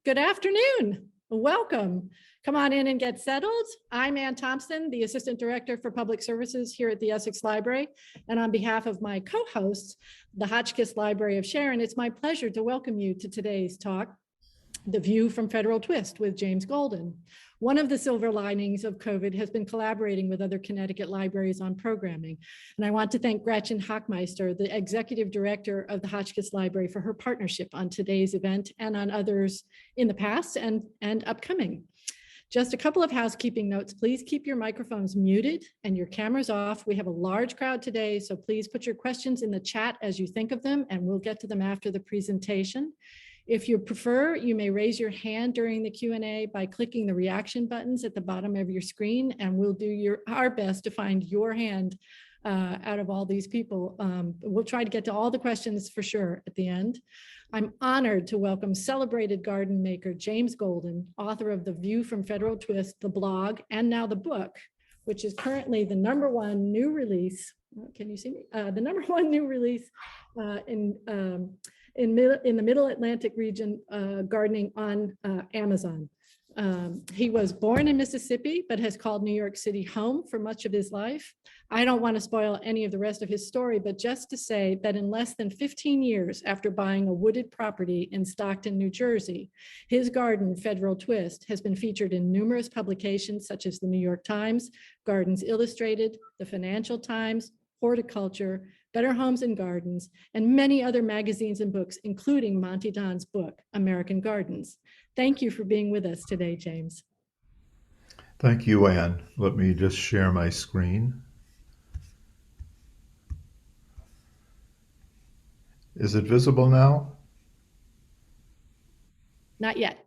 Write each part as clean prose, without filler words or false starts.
Good afternoon. Welcome. Come on in and get settled. I'm Ann Thompson, the Assistant Director for Public Services here at the Essex Library. And on behalf of my co-hosts, the Hotchkiss Library of Sharon, it's my pleasure to welcome you to today's talk, The View from Federal Twist with James Golden. One of the silver linings of COVID has been collaborating with other Connecticut libraries on programming. And I want to thank Gretchen Hochmeister, the Executive Director of the Hotchkiss Library, for her partnership on today's event and on others in the past and upcoming. Just a couple of housekeeping notes. Please keep your microphones muted and your cameras off. We have a large crowd today, so please put your questions in the chat as you think of them, and we'll get to them after the presentation. If you prefer, you may raise your hand during the Q&A by clicking the reaction buttons at the bottom of your screen, and we'll do our best to find your hand out of all these people. We'll try to get to all the questions for sure at the end. I'm honored to welcome celebrated garden maker James Golden, author of The View from Federal Twist, the blog, and now the book, which is currently the #1 new release. Can you see me? The #1 new release in the Middle Atlantic region, gardening on Amazon. He was born in Mississippi, but has called New York City home for much of his life. I don't want to spoil any of the rest of his story, but just to say that in less than 15 years after buying a wooded property in Stockton, New Jersey, his garden, Federal Twist, has been featured in numerous publications such as the New York Times, Gardens Illustrated, the Financial Times, Horticulture, Better Homes and Gardens, and many other magazines and books, including Monty Don's book, American Gardens. Thank you for being with us today, James. Thank you, Ann. Let me just share my screen. Is it visible now? Not yet.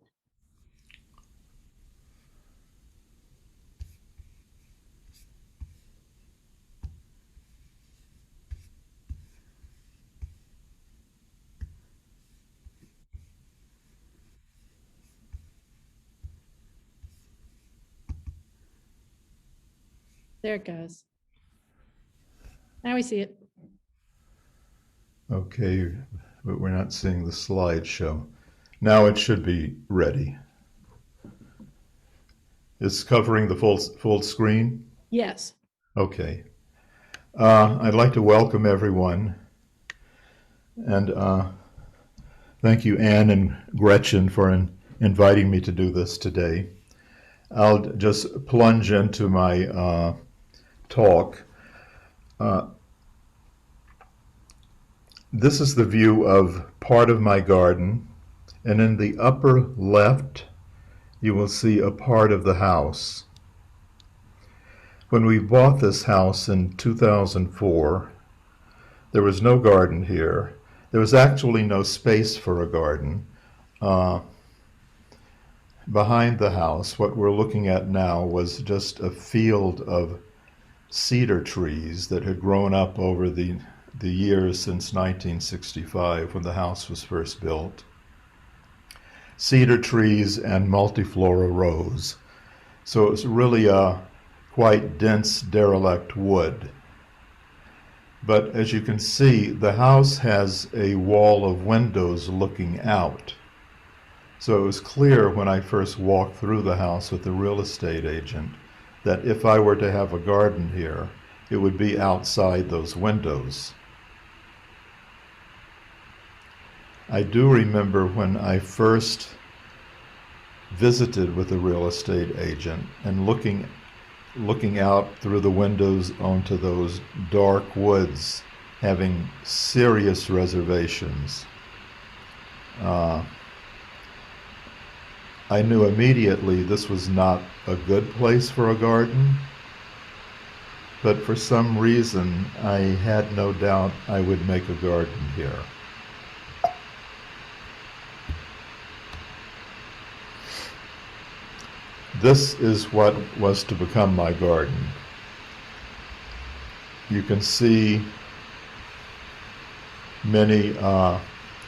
There it goes. Now we see it. Okay, but we're not seeing the slideshow. Now it should be ready. It's covering the full screen? Yes. Okay. I'd like to welcome everyone. And thank you, Ann and Gretchen, for inviting me to do this today. I'll just plunge into my talk. This is the view of part of my garden, and in the upper left you will see a part of the house. When we bought this house in 2004, there was no garden here. There was actually no space for a garden. Behind the house, what we're looking at now was just a field of cedar trees that had grown up over the years since 1965, when the house was first built. Cedar trees and multiflora rose. So it was really a quite dense derelict wood. But as you can see, the house has a wall of windows looking out. So it was clear when I first walked through the house with the real estate agent that if I were to have a garden here, it would be outside those windows. I do remember when I first visited with a real estate agent and looking out through the windows onto those dark woods, having serious reservations. I knew immediately this was not a good place for a garden, but for some reason I had no doubt I would make a garden here. This is what was to become my garden. You can see many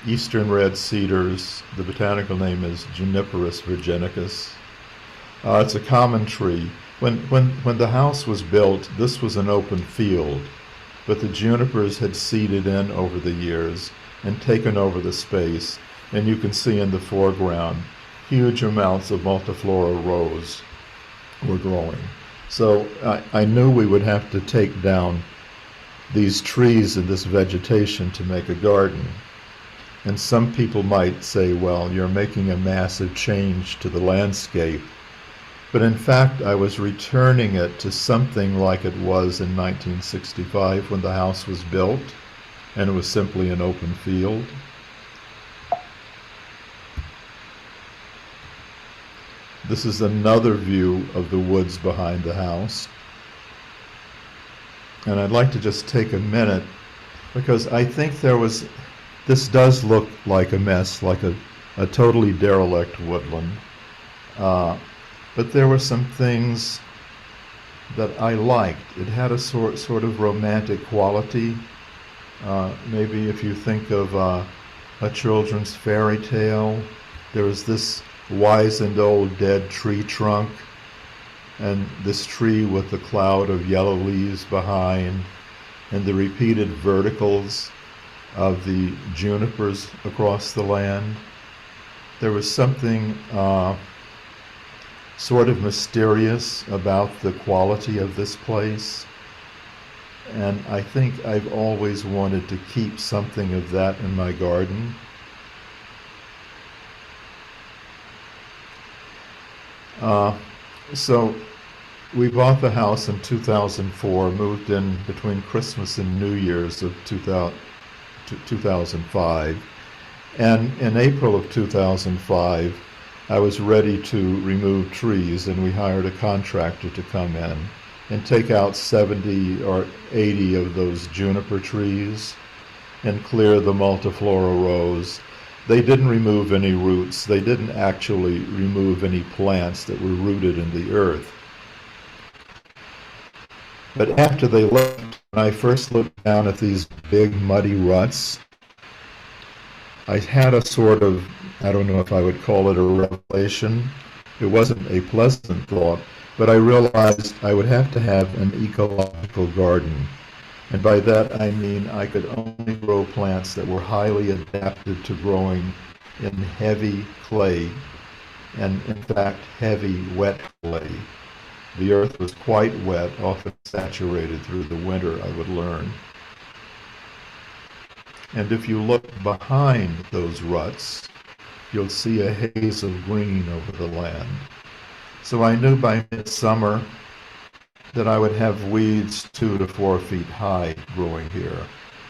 eastern red cedars. The botanical name is Juniperus virginicus. It's a common tree. When the house was built, this was an open field, but the junipers had seeded in over the years and taken over the space. And you can see in the foreground huge amounts of multiflora rose were growing. So I knew we would have to take down these trees and this vegetation to make a garden. And some people might say, well, you're making a massive change to the landscape. But in fact, I was returning it to something like it was in 1965 when the house was built, and it was simply an open field. This is another view of the woods behind the house. And I'd like to just take a minute, because I think this does look like a mess, like a totally derelict woodland. But there were some things that I liked. It had a sort of romantic quality. Maybe if you think of a children's fairy tale, there was this wizened old dead tree trunk, and this tree with the cloud of yellow leaves behind, and the repeated verticals of the junipers across the land. There was something sort of mysterious about the quality of this place, and I think I've always wanted to keep something of that in my garden. So we bought the house in 2004, moved in between Christmas and New Year's of 2005, and in April of 2005 I was ready to remove trees, and we hired a contractor to come in and take out 70 or 80 of those juniper trees and clear the multiflora rows. They didn't remove any roots. They didn't actually remove any plants that were rooted in the earth. But after they left, when I first looked down at these big muddy ruts, I had a sort of, I don't know if I would call it a revelation. It wasn't a pleasant thought, but I realized I would have to have an ecological garden. And by that I mean I could only grow plants that were highly adapted to growing in heavy clay, and in fact heavy wet clay. The earth was quite wet, often saturated through the winter, I would learn. And if you look behind those ruts, you'll see a haze of green over the land. So I knew by midsummer that I would have weeds 2 to 4 feet high growing here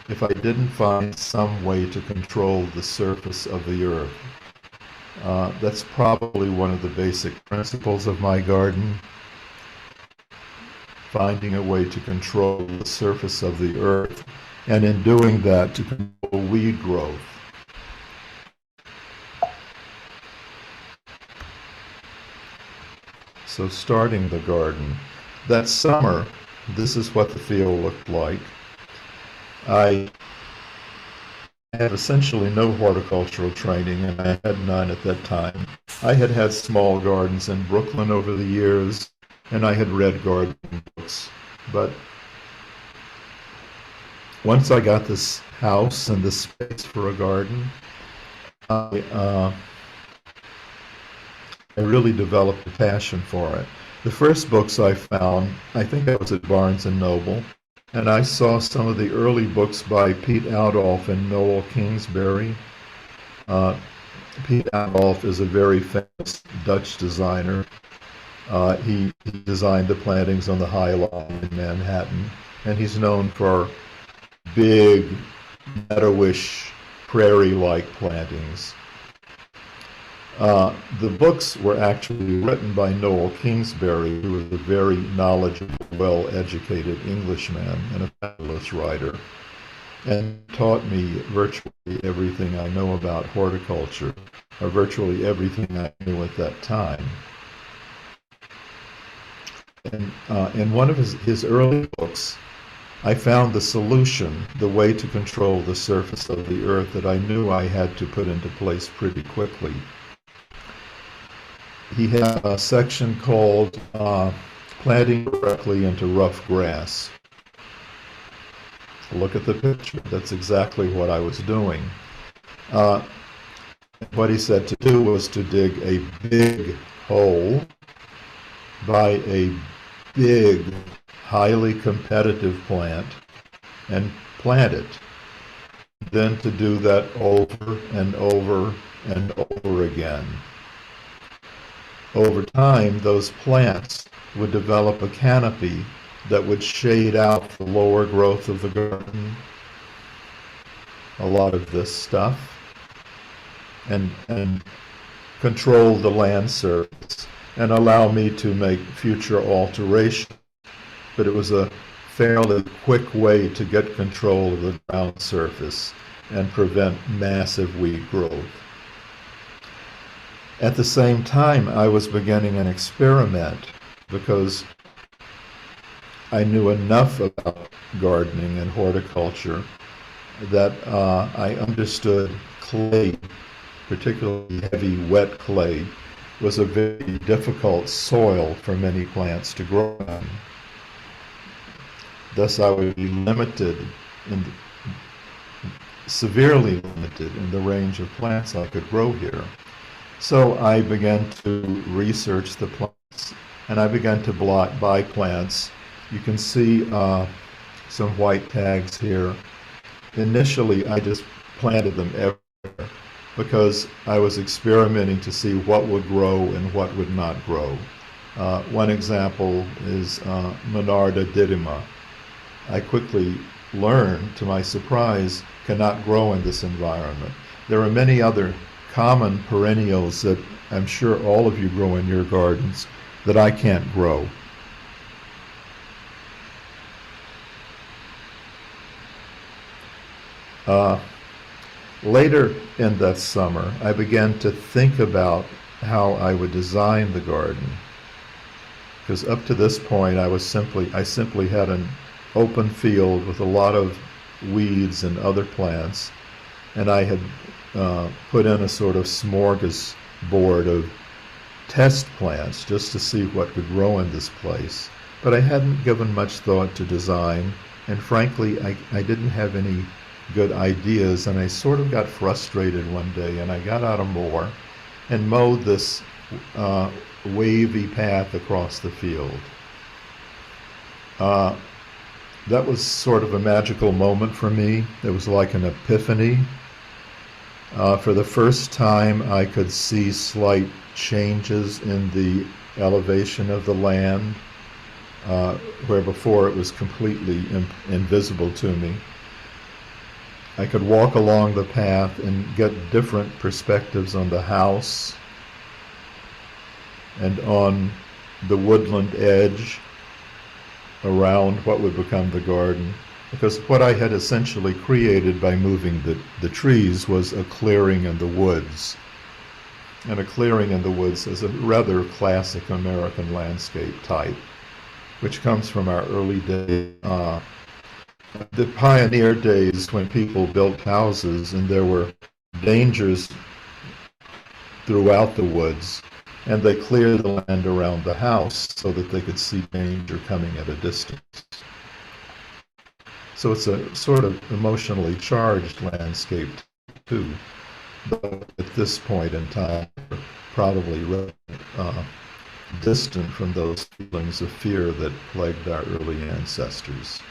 if I didn't find some way to control the surface of the earth. That's probably one of the basic principles of my garden, finding a way to control the surface of the earth, and in doing that to control weed growth. So starting the garden. That summer, this is what the field looked like. I had essentially no horticultural training, and I had none at that time. I had had small gardens in Brooklyn over the years, and I had read gardening books. But once I got this house and this space for a garden, I really developed a passion for it. The first books I found, I think I was at Barnes & Noble, and I saw some of the early books by Piet Oudolf and Noel Kingsbury. Piet Oudolf is a very famous Dutch designer. He designed the plantings on the High Line in Manhattan, and he's known for big, meadowish, prairie-like plantings. The books were actually written by Noel Kingsbury, who was a very knowledgeable, well-educated Englishman and a fabulous writer, and taught me virtually everything I know about horticulture, or virtually everything I knew at that time. And in one of his early books, I found the solution, the way to control the surface of the earth that I knew I had to put into place pretty quickly. He had a section called planting directly into rough grass. Look at the picture. That's exactly what I was doing. What he said to do was to dig a big hole, buy a big, highly competitive plant, and plant it. Then to do that over and over and over again. Over time, those plants would develop a canopy that would shade out the lower growth of the garden, a lot of this stuff, and control the land surface and allow me to make future alterations. But it was a fairly quick way to get control of the ground surface and prevent massive weed growth. At the same time, I was beginning an experiment because I knew enough about gardening and horticulture that I understood clay, particularly heavy wet clay, was a very difficult soil for many plants to grow in. Thus I would be severely limited in the range of plants I could grow here. So I began to research the plants, and I began to buy plants. You can see some white tags here. Initially, I just planted them everywhere because I was experimenting to see what would grow and what would not grow. One example is Monarda didyma. I quickly learned, to my surprise, cannot grow in this environment. There are many other common perennials that I'm sure all of you grow in your gardens that I can't grow. Later in that summer, I began to think about how I would design the garden, because up to this point I simply had an open field with a lot of weeds and other plants, and I had put in a sort of smorgasbord of test plants just to see what could grow in this place. But I hadn't given much thought to design, and frankly I didn't have any good ideas, and I sort of got frustrated one day, and I got out a mower and mowed this wavy path across the field. That was sort of a magical moment for me. It was like an epiphany. For the first time, I could see slight changes in the elevation of the land, where before it was completely invisible to me. I could walk along the path and get different perspectives on the house and on the woodland edge around what would become the garden, because what I had essentially created by moving the trees was a clearing in the woods. And a clearing in the woods is a rather classic American landscape type, which comes from our early days, the pioneer days when people built houses and there were dangers throughout the woods, and they cleared the land around the house so that they could see danger coming at a distance. So it's a sort of emotionally charged landscape too, but at this point in time, probably distant from those feelings of fear that plagued our early ancestors.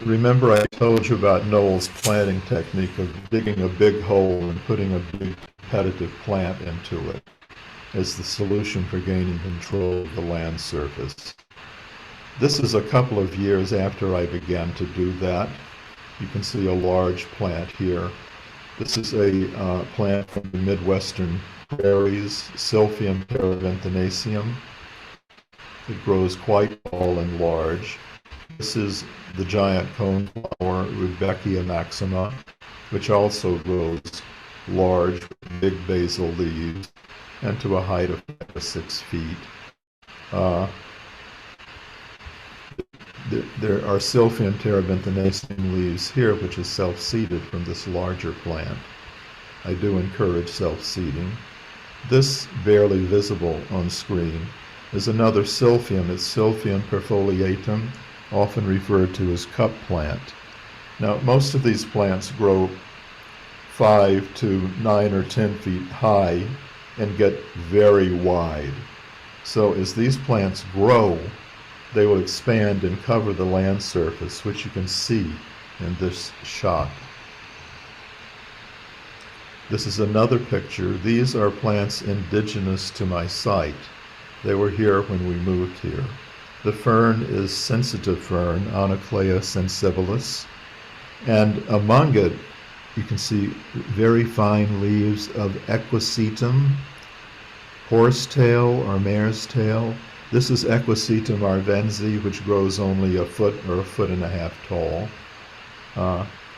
Remember I told you about Noel's planting technique of digging a big hole and putting a big competitive plant into it as the solution for gaining control of the land surface. This is a couple of years after I began to do that. You can see a large plant here. This is a plant from the Midwestern prairies, Silphium Pterabenthenasium. It grows quite tall and large. This is the giant coneflower, Rudbeckia maxima, which also grows large with big basal leaves and to a height of 5 to 6 feet. There are Silphium Pterabenthenasium leaves here, which is self-seeded from this larger plant. I do encourage self-seeding. This, barely visible on screen, is another Silphium. It's Silphium Perfoliatum, often referred to as cup plant. Now, most of these plants grow 5 to 9 or 10 feet high and get very wide. So as these plants grow, they will expand and cover the land surface, which you can see in this shot. This is another picture. These are plants indigenous to my site. They were here when we moved here. The fern is sensitive fern, Onoclea sensibilis, and among it you can see very fine leaves of Equisetum, horsetail or mare's tail. This is Equisetum arvensi, which grows only a foot or a foot and a half tall.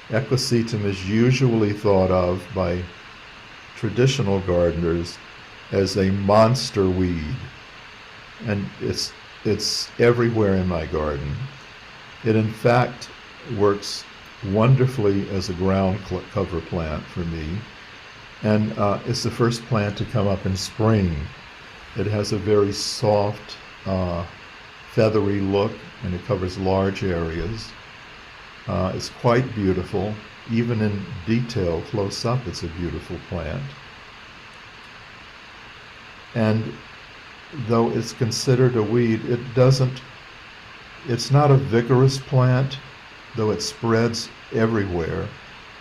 Equisetum is usually thought of by traditional gardeners as a monster weed, and it's everywhere in my garden. It in fact works wonderfully as a ground cover plant for me, and it's the first plant to come up in spring. It has a very soft, feathery look, and it covers large areas. It's quite beautiful. Even in detail, close up, it's a beautiful plant. And though it's considered a weed, it's not a vigorous plant, though it spreads everywhere.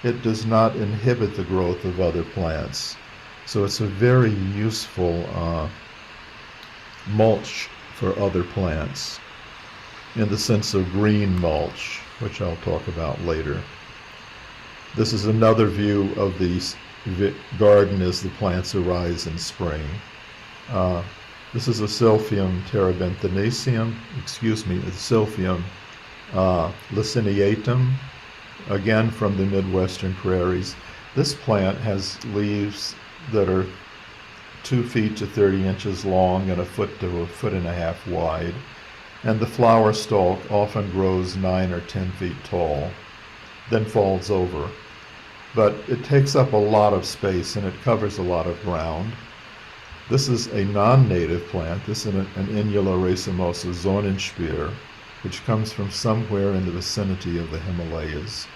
It does not inhibit the growth of other plants. So it's a very useful mulch for other plants, in the sense of green mulch, which I'll talk about later. This is another view of the garden as the plants arise in spring. This is a Silphium Pterabenthenasium, the Silphium Liciniatum, again from the Midwestern prairies. This plant has leaves that are 2 feet to 30 inches long and a foot to a foot and a half wide, and the flower stalk often grows 9 or 10 feet tall, then falls over. But it takes up a lot of space and it covers a lot of ground. This is a non-native plant. This is an Inularismosis Sonnenspeer, which comes from somewhere in the vicinity of the Himalayas.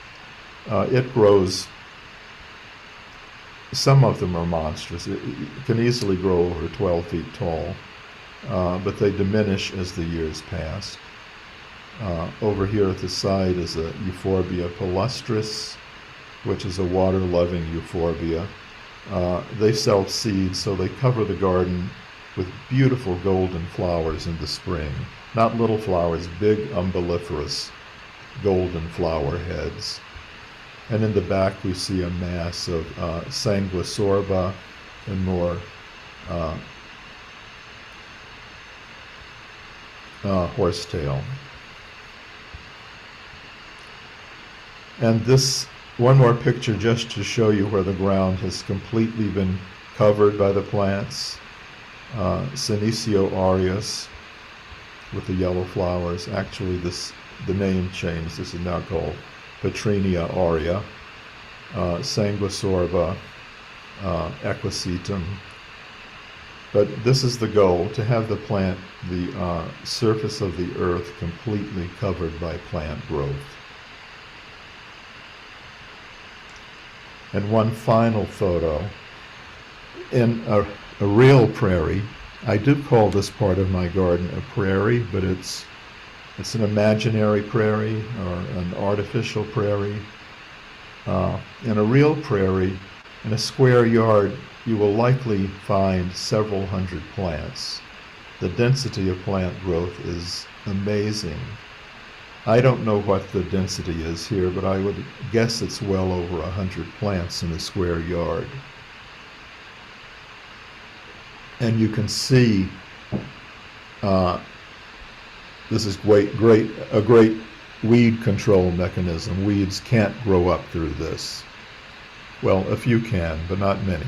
It grows, some of them are monstrous. It can easily grow over 12 feet tall, but they diminish as the years pass. Over here at the side is a Euphorbia Polustrus, which is a water-loving euphorbia. They self-seed, so they cover the garden with beautiful golden flowers in the spring. Not little flowers, big umbelliferous golden flower heads. And in the back we see a mass of Sanguisorba and more horsetail. And this one more picture just to show you where the ground has completely been covered by the plants. Senecio aureus with the yellow flowers. Actually, the name changed. This is now called Petrinia aurea. Sanguisorba, Equisetum. But this is the goal, to have the plant, the surface of the earth completely covered by plant growth. And one final photo. In a real prairie, I do call this part of my garden a prairie, but it's an imaginary prairie or an artificial prairie. In a real prairie, in a square yard, you will likely find several hundred plants. The density of plant growth is amazing. I don't know what the density is here, but I would guess it's well over 100 plants in a square yard. And you can see this is a great weed control mechanism. Weeds can't grow up through this. Well, a few can, but not many.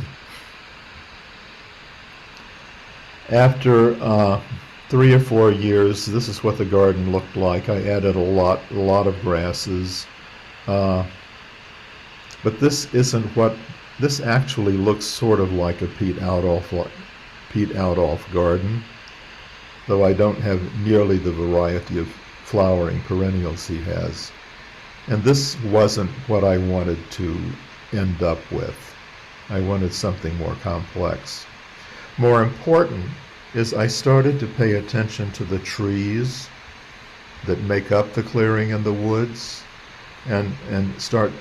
After 3 or 4 years, this is what the garden looked like. I added a lot of grasses, but this isn't what. This actually looks sort of like a Pete Outhoff garden, though I don't have nearly the variety of flowering perennials he has. And this wasn't what I wanted to end up with. I wanted something more complex. More important is I started to pay attention to the trees that make up the clearing in the woods, and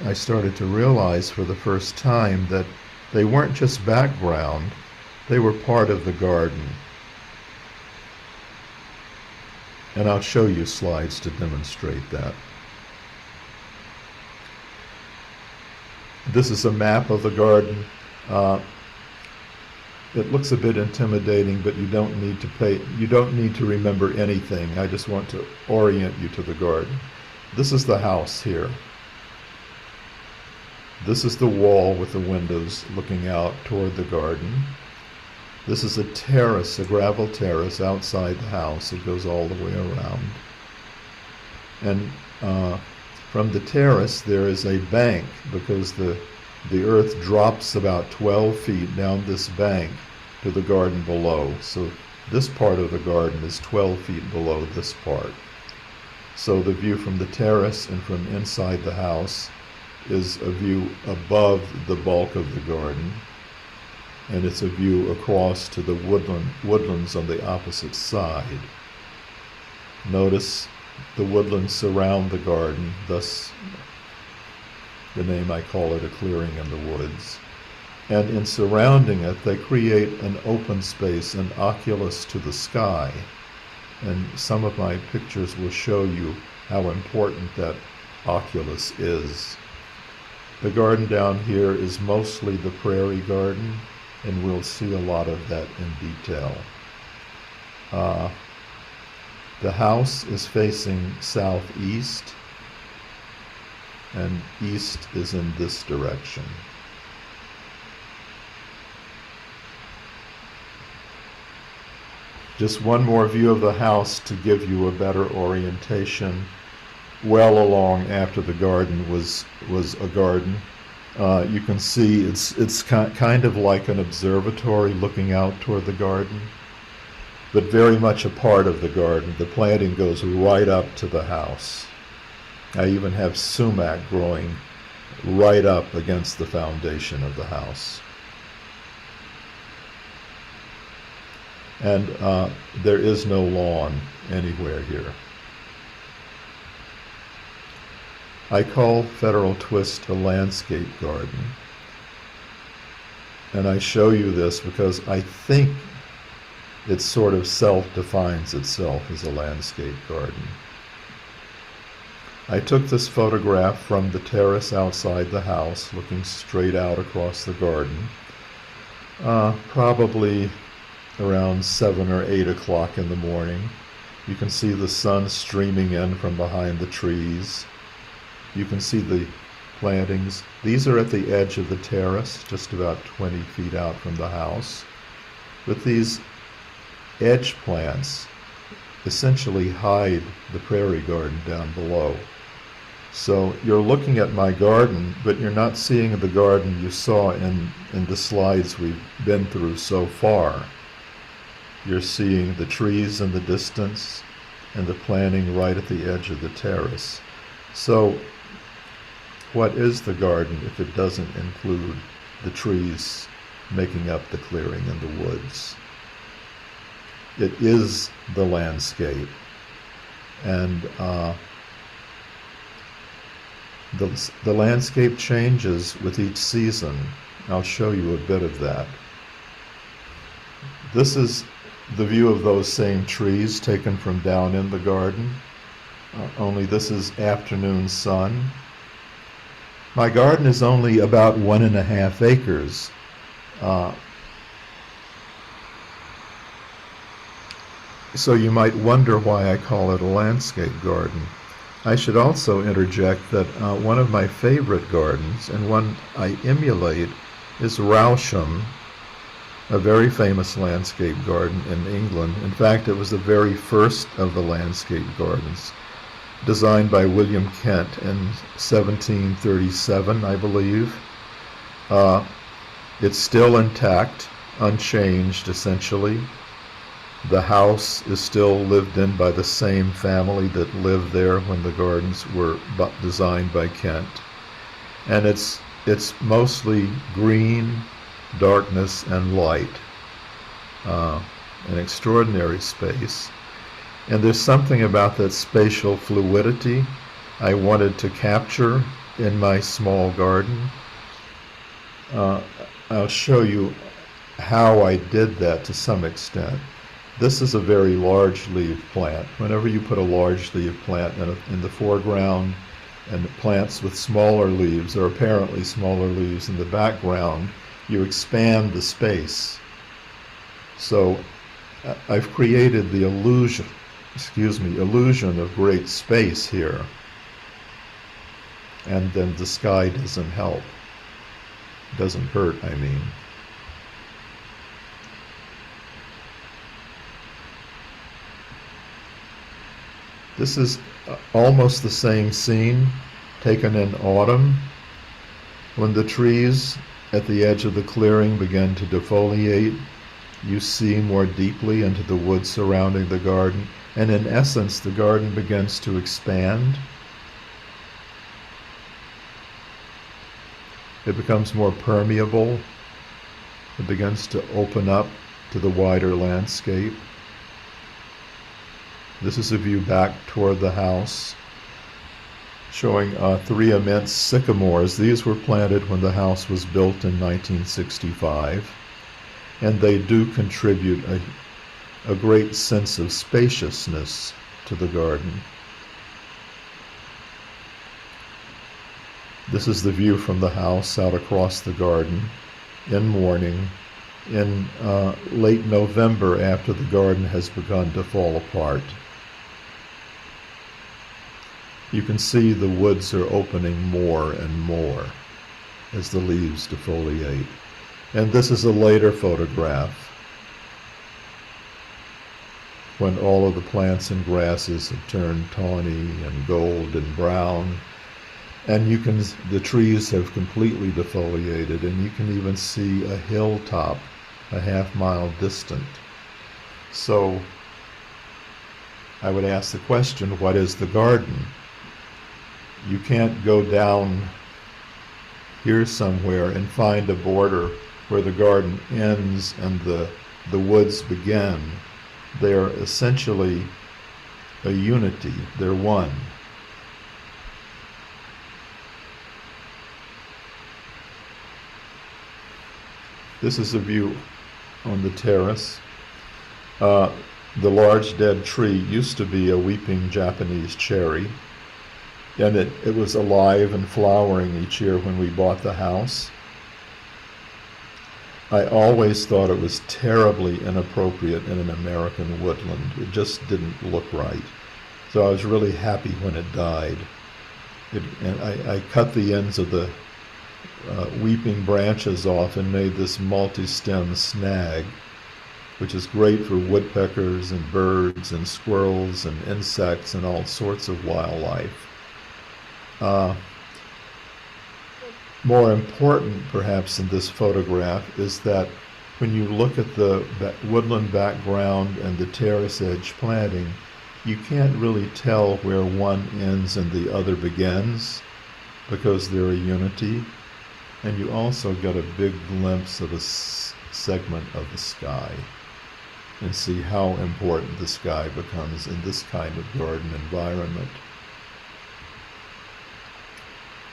I started to realize for the first time that they weren't just background, they were part of the garden. And I'll show you slides to demonstrate that. This is a map of the garden. It looks a bit intimidating, but you don't need to remember anything. I just want to orient you to the garden. This is the house here. This is the wall with the windows looking out toward the garden. This is a terrace, a gravel terrace outside the house. It goes all the way around. And from the terrace there is a bank, because the earth drops about 12 feet down this bank to the garden below. So this part of the garden is 12 feet below this part. So the view from the terrace and from inside the house is a view above the bulk of the garden, and it's a view across to the woodlands on the opposite side. Notice the woodlands surround the garden, thus the name I call it, a clearing in the woods. And in surrounding it, they create an open space, an oculus to the sky. And some of my pictures will show you how important that oculus is. The garden down here is mostly the Prairie Garden, and we'll see a lot of that in detail. The house is facing southeast, and east is in this direction. Just one more view of the house to give you a better orientation. Well along after the garden was a garden. You can see it's kind of like an observatory looking out toward the garden, but very much a part of the garden. The planting goes right up to the house. I even have sumac growing right up against the foundation of the house. And there is no lawn anywhere here. I call Federal Twist a landscape garden. And I show you this because I think it sort of self-defines itself as a landscape garden. I took this photograph from the terrace outside the house, looking straight out across the garden, probably around 7 or 8 o'clock in the morning. You can see the sun streaming in from behind the trees. You can see the plantings. These are at the edge of the terrace, just about 20 feet out from the house. But these edge plants essentially hide the Prairie Garden down below. So you're looking at my garden, but you're not seeing the garden you saw in the slides we've been through so far. You're seeing the trees in the distance and the planting right at the edge of the terrace. So what is the garden if it doesn't include the trees making up the clearing in the woods? It is the landscape. And the landscape changes with each season. I'll show you a bit of that. This is the view of those same trees taken from down in the garden, only this is afternoon sun. My garden is only about 1.5 acres. So you might wonder why I call it a landscape garden. I should also interject that one of my favorite gardens, and one I emulate, is Rousham, a very famous landscape garden in England. In fact, it was the very first of the landscape gardens, designed by William Kent in 1737, I believe. It's still intact, unchanged essentially. The house is still lived in by the same family that lived there when the gardens were designed by Kent. And it's mostly green, darkness, and light. An extraordinary space. And there's something about that spatial fluidity I wanted to capture in my small garden. I'll show you how I did that to some extent. This is a very large-leaved plant. Whenever you put a large-leaved plant in the foreground and plants with smaller leaves, or apparently smaller leaves in the background, you expand the space. So I've created the illusion of great space here. And then the sky doesn't help. Doesn't hurt, I mean. This is almost the same scene taken in autumn, when the trees at the edge of the clearing began to defoliate. You see more deeply into the woods surrounding the garden, and in essence the garden begins to expand. It becomes more permeable. It begins to open up to the wider landscape. This is a view back toward the house, showing 3 immense sycamores. These were planted when the house was built in 1965, and they do contribute a great sense of spaciousness to the garden. This is the view from the house out across the garden in morning, in late November, after the garden has begun to fall apart. You can see the woods are opening more and more as the leaves defoliate. And this is a later photograph when all of the plants and grasses have turned tawny and gold and brown. And the trees have completely defoliated, and you can even see a hilltop a half-mile distant. So I would ask the question, what is the garden? You can't go down here somewhere and find a border where the garden ends and the woods begin. They're essentially a unity. They're one. This is a view on the terrace. The large dead tree used to be a weeping Japanese cherry, and it was alive and flowering each year when we bought the house. I always thought it was terribly inappropriate in an American woodland. It just didn't look right. So I was really happy when it died. And I cut the ends of the weeping branches off and made this multi-stem snag, which is great for woodpeckers and birds and squirrels and insects and all sorts of wildlife. More important, perhaps, in this photograph is that when you look at the woodland background and the terrace edge planting, you can't really tell where one ends and the other begins because they're a unity. And you also get a big glimpse of a segment of the sky and see how important the sky becomes in this kind of garden environment.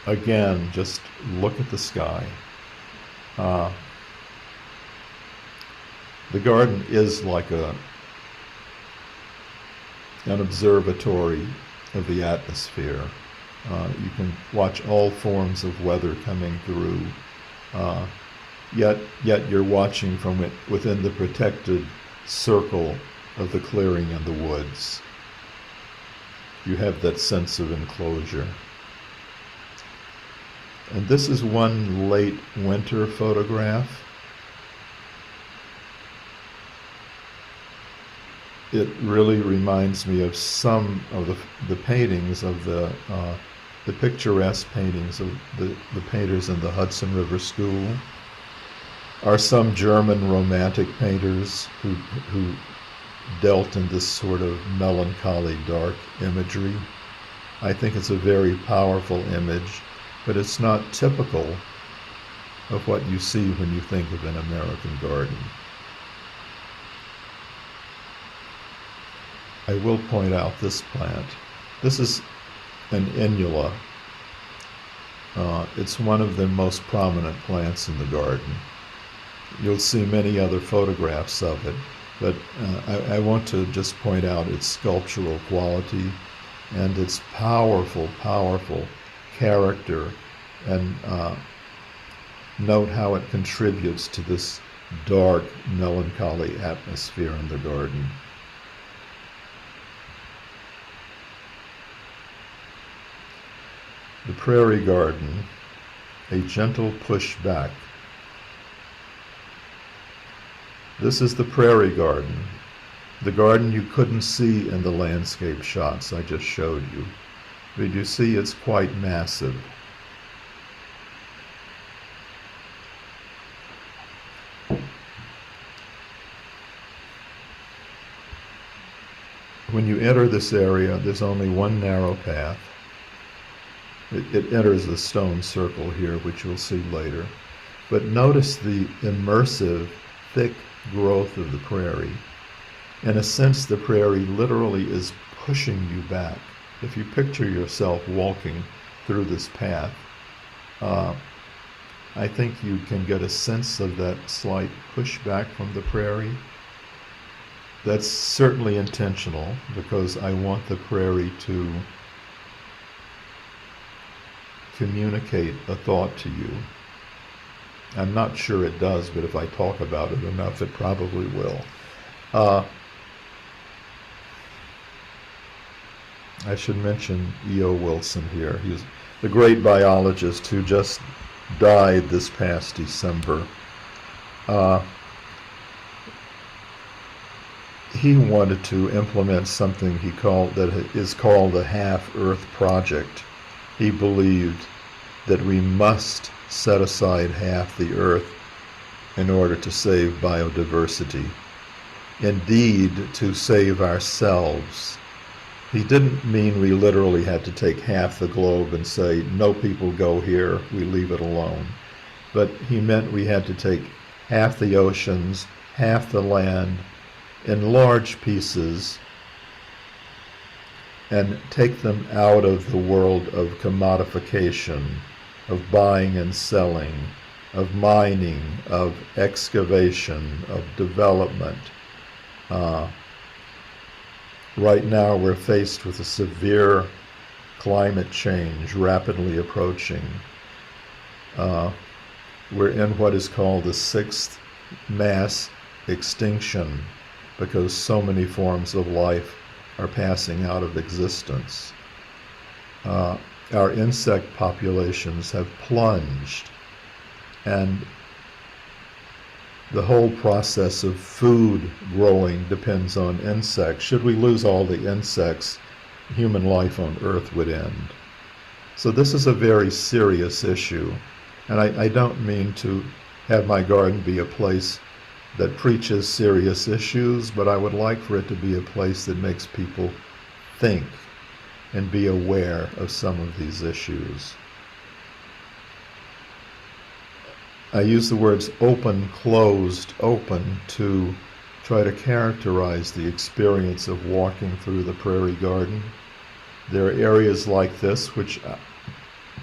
Again, just look at the sky. The garden is like an observatory of the atmosphere. You can watch all forms of weather coming through, yet you're watching from it within the protected circle of the clearing and the woods. You have that sense of enclosure. And this is one late winter photograph. It really reminds me of some of the paintings of the picturesque paintings of the painters in the Hudson River School, are some German romantic painters who dealt in this sort of melancholy, dark imagery. I think it's a very powerful image, but it's not typical of what you see when you think of an American garden. I will point out this plant. This is an Inula. It's one of the most prominent plants in the garden. You'll see many other photographs of it, but I want to just point out its sculptural quality and its powerful, powerful character, and note how it contributes to this dark, melancholy atmosphere in the garden. The Prairie Garden, a gentle push back. This is the Prairie Garden, the garden you couldn't see in the landscape shots I just showed you. But you see it's quite massive. When you enter this area, there's only one narrow path. It enters the stone circle here, which you'll see later. But notice the immersive, thick growth of the prairie. In a sense, the prairie literally is pushing you back. If you picture yourself walking through this path, I think you can get a sense of that slight pushback from the prairie. That's certainly intentional, because I want the prairie to communicate a thought to you. I'm not sure it does, but if I talk about it enough, it probably will. I should mention E.O. Wilson here. He's the great biologist who just died this past December. He wanted to implement something he called, that is called the Half-Earth Project. He believed that we must set aside half the Earth in order to save biodiversity. Indeed, to save ourselves. He didn't mean we literally had to take half the globe and say, no people go here, we leave it alone. But he meant we had to take half the oceans, half the land, in large pieces, and take them out of the world of commodification, of buying and selling, of mining, of excavation, of development. Right now we're faced with a severe climate change rapidly approaching. We're in what is called the sixth mass extinction, because so many forms of life are passing out of existence. Our insect populations have plunged, and the whole process of food growing depends on insects. Should we lose all the insects, human life on Earth would end. So this is a very serious issue, and I don't mean to have my garden be a place that preaches serious issues, but I would like for it to be a place that makes people think and be aware of some of these issues. I use the words open, closed, open to try to characterize the experience of walking through the Prairie Garden. There are areas like this which,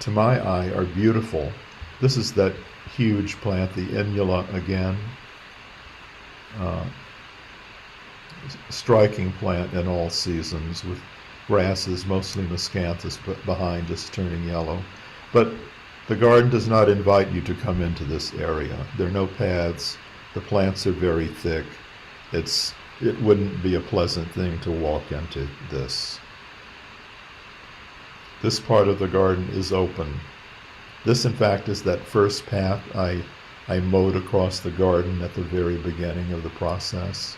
to my eye, are beautiful. This is that huge plant, the Inula again. Striking plant in all seasons, with grasses, mostly miscanthus, but behind just turning yellow. But the garden does not invite you to come into this area. There are no paths. The plants are very thick. It wouldn't be a pleasant thing to walk into this. This part of the garden is open. This, in fact, is that first path I mowed across the garden at the very beginning of the process.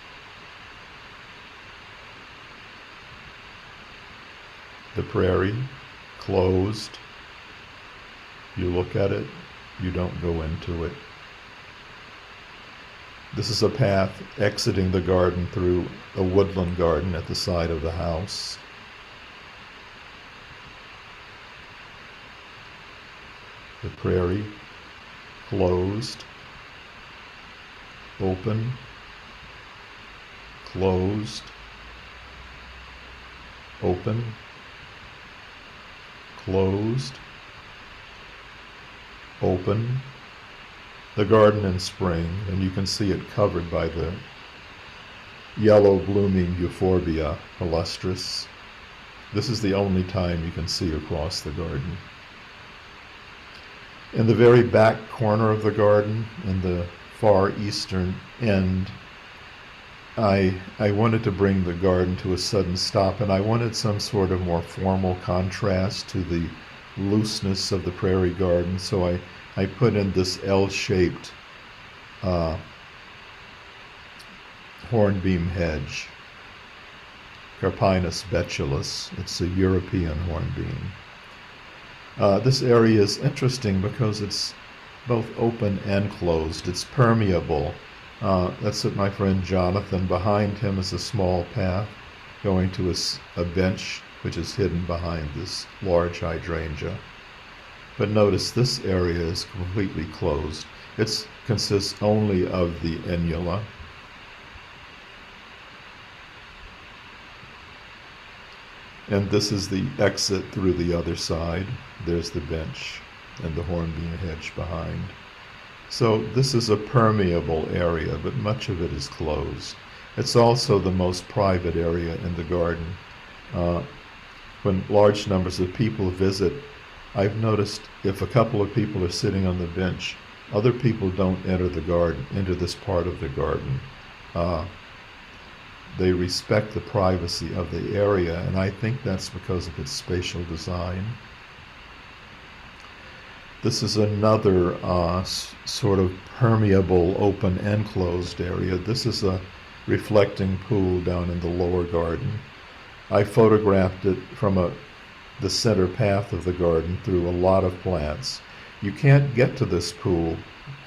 The prairie, closed. You look at it, you don't go into it. This is a path exiting the garden through a woodland garden at the side of the house. The prairie, closed, open, closed, open, closed, open. The garden in spring, and you can see it covered by the yellow blooming Euphorbia Polustrus. This is the only time you can see across the garden. In the very back corner of the garden, in the far eastern end, I wanted to bring the garden to a sudden stop, and I wanted some sort of more formal contrast to the looseness of the prairie garden, so I put in this L-shaped hornbeam hedge, Carpinus betulus. It's a European hornbeam. This area is interesting because it's both open and closed. It's permeable. That's what my friend Jonathan. Behind him is a small path going to a bench which is hidden behind this large hydrangea. But notice this area is completely closed. It consists only of the inula. And this is the exit through the other side. There's the bench and the hornbeam hedge behind. So this is a permeable area, but much of it is closed. It's also the most private area in the garden. When large numbers of people visit, I've noticed if a couple of people are sitting on the bench, other people don't enter the garden, enter this part of the garden. They respect the privacy of the area, and I think that's because of its spatial design. This is another sort of permeable, open and closed area. This is a reflecting pool down in the lower garden. I photographed it from the center path of the garden through a lot of plants. You can't get to this pool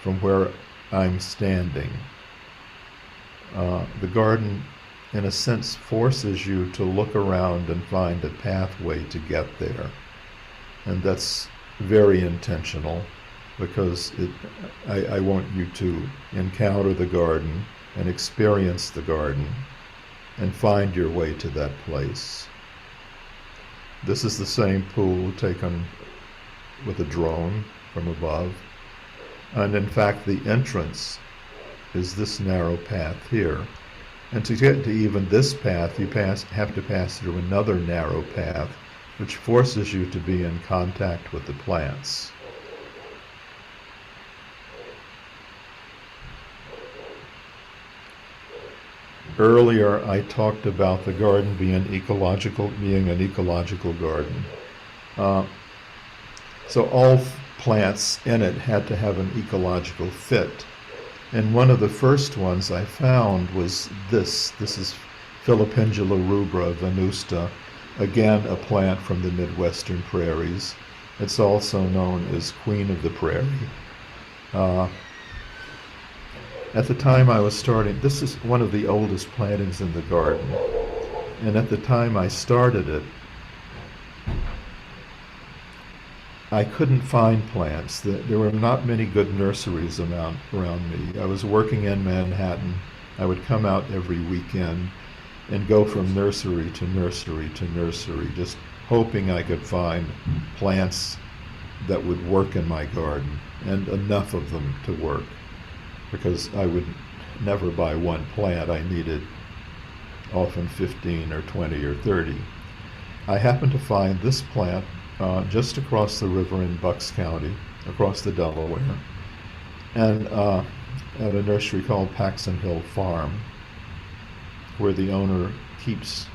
from where I'm standing. The garden, in a sense, forces you to look around and find a pathway to get there. And that's very intentional because I want you to encounter the garden and experience the garden and find your way to that place. This is the same pool taken with a drone from above. And in fact, the entrance is this narrow path here. And to get to even this path, you have to pass through another narrow path, which forces you to be in contact with the plants. Earlier, I talked about the garden being an ecological garden. So all plants in it had to have an ecological fit. And one of the first ones I found was this. This is Filipendula rubra venusta, again a plant from the Midwestern prairies. It's also known as Queen of the Prairie. At the time I was starting, this is one of the oldest plantings in the garden. And at the time I started it, I couldn't find plants. There were not many good nurseries around me. I was working in Manhattan. I would come out every weekend and go from nursery to nursery to nursery, just hoping I could find plants that would work in my garden, and enough of them to work, because I would never buy one plant. I needed often 15 or 20 or 30. I happened to find this plant just across the river in Bucks County, across the Delaware, and at a nursery called Paxson Hill Farm, where the owner keeps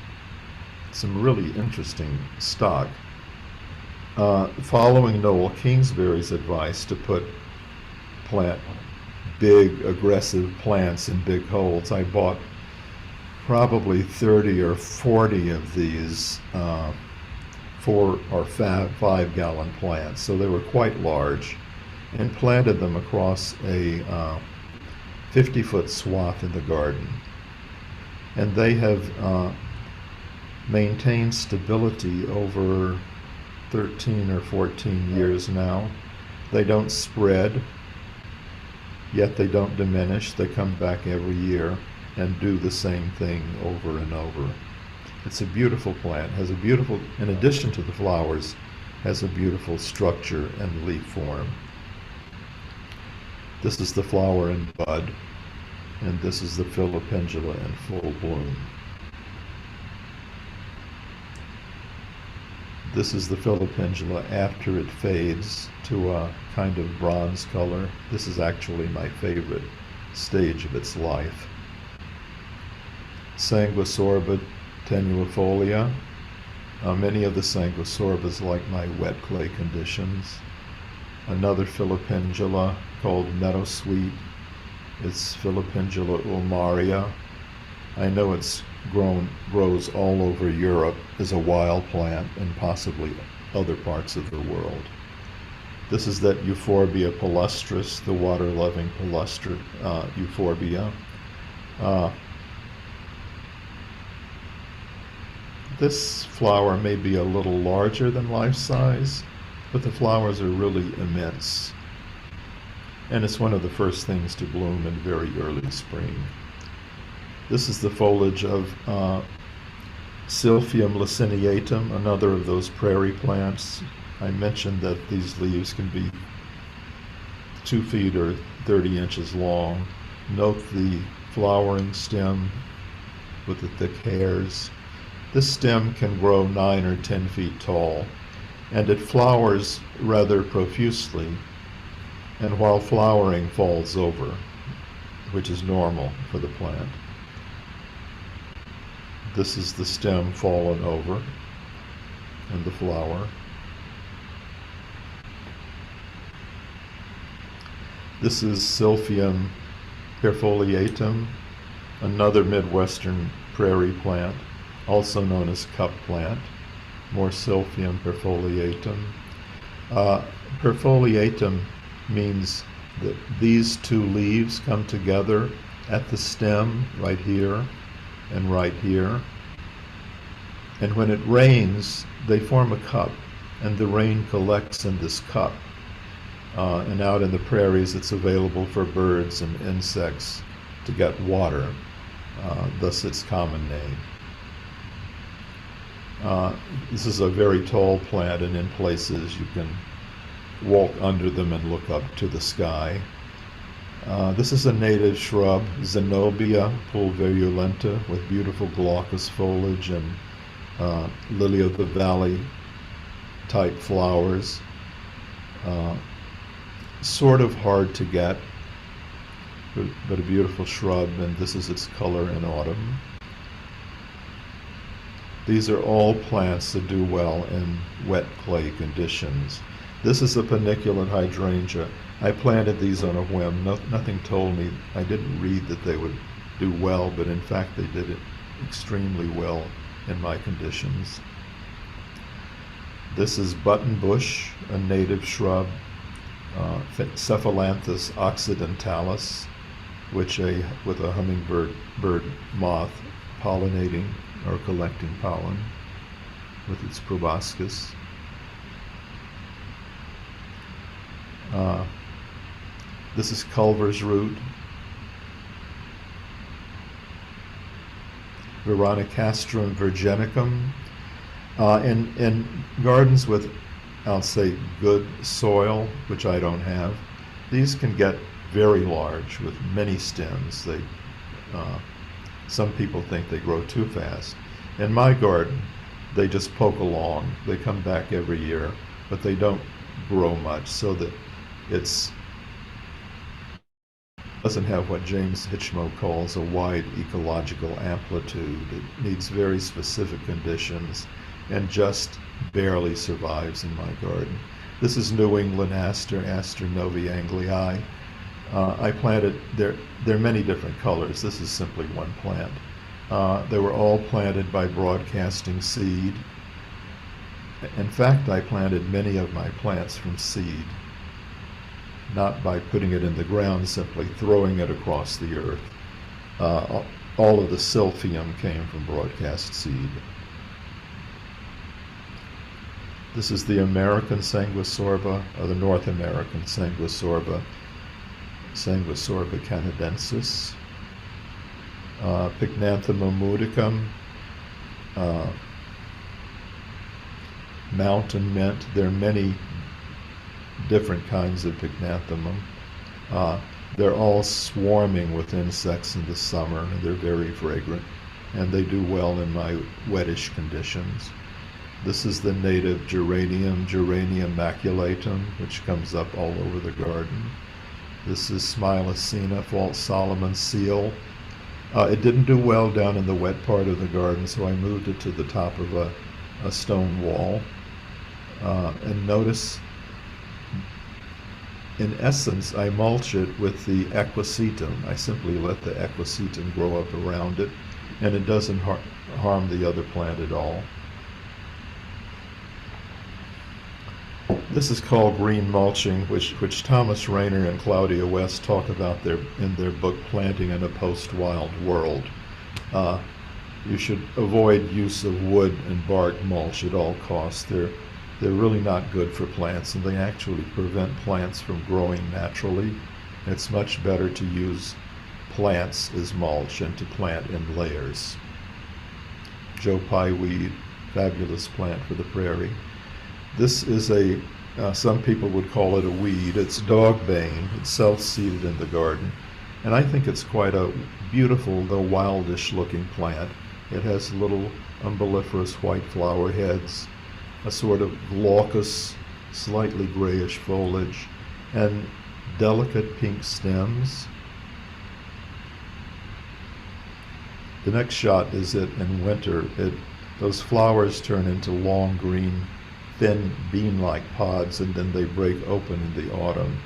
some really interesting stock. Following Noel Kingsbury's advice to plant big, aggressive plants in big holes, I bought probably 30 or 40 of these 4 or 5 gallon plants. So they were quite large, and planted them across a 50-foot swath in the garden. And they have maintained stability over 13 or 14 years now. They don't spread, yet they don't diminish. They come back every year and do the same thing over and over. It's a beautiful plant, has a beautiful, in addition to the flowers, has a beautiful structure and leaf form. This is the flower in bud, and this is the filipendula in full bloom. This is the filipendula after it fades to a kind of bronze color. This is actually my favorite stage of its life. Sanguisorba tenuifolia. Many of the sanguisorbas like my wet clay conditions. Another filipendula called meadowsweet. It's Filipendula ulmaria. I know it's grows all over Europe as a wild plant and possibly other parts of the world. This is that Euphorbia Polustrus, the water-loving euphorbia. This flower may be a little larger than life size, but the flowers are really immense. And it's one of the first things to bloom in very early spring. This is the foliage of Silphium Liciniatum, another of those prairie plants. I mentioned that these leaves can be 2 feet or 30 inches long. Note the flowering stem with the thick hairs. This stem can grow 9 or 10 feet tall, and it flowers rather profusely, and while flowering falls over, which is normal for the plant. This is the stem fallen over and the flower. This is Silphium Perfoliatum, another Midwestern prairie plant, also known as cup plant. More Silphium Perfoliatum. Perfoliatum means that these 2 leaves come together at the stem right here and right here. And when it rains, they form a cup, and the rain collects in this cup. And out in the prairies, it's available for birds and insects to get water, thus its common name. This is a very tall plant, and in places you can walk under them and look up to the sky. This is a native shrub, Zenobia Pulveriulenta, with beautiful glaucous foliage and lily of the valley type flowers. Sort of hard to get, but a beautiful shrub, and this is its color in autumn. These are all plants that do well in wet clay conditions. This is a Peniculant Hydrangea. I planted these on a whim. Nothing told me, I didn't read that they would do well, but in fact they did it extremely well in my conditions. This is buttonbush, a native shrub, Cephalanthus occidentalis, with a hummingbird moth pollinating or collecting pollen with its proboscis. This is Culver's root, Veronicastrum virginicum. In gardens with, I'll say, good soil, which I don't have, these can get very large with many stems. Some people think they grow too fast. In my garden, they just poke along. They come back every year, but they don't grow much, so that it doesn't have what James Hitchmo calls a wide ecological amplitude. It needs very specific conditions and just barely survives in my garden. This is New England aster, Aster novi anglii. I planted, there are many different colors. This is simply one plant. They were all planted by broadcasting seed. In fact, I planted many of my plants from seed. not by putting it in the ground, simply throwing it across the earth. All of the Silphium came from broadcast seed. This is the American Sanguisorba, or the North American Sanguisorba, Sanguisorba canadensis. Pycnanthemum mudicum, mountain mint. There are many different kinds of Pycnanthemum. They're all swarming with insects in the summer, and they're very fragrant, and they do well in my wettish conditions. This is the native geranium, Geranium maculatum, which comes up all over the garden. This is Smilacina, false Solomon's seal. It didn't do well down in the wet part of the garden, so I moved it to the top of a stone wall. And notice, in essence, I mulch it with the equisetum. I simply let the equisetum grow up around it, and it doesn't harm the other plant at all. This is called green mulching, which Thomas Rayner and Claudia West talk about in their book Planting in a Post-Wild World. You should avoid use of wood and bark mulch at all costs. They're really not good for plants, and they actually prevent plants from growing naturally. It's much better to use plants as mulch and to plant in layers. Joe Pye weed, fabulous plant for the prairie. This is some people would call it a weed. It's dogbane. It's self-seeded in the garden. And I think it's quite a beautiful, though wildish looking plant. It has little umbelliferous white flower heads, a sort of glaucous, slightly grayish foliage, and delicate pink stems. The next shot is it in winter. Those flowers turn into long green, thin bean-like pods, and then they break open in the autumn,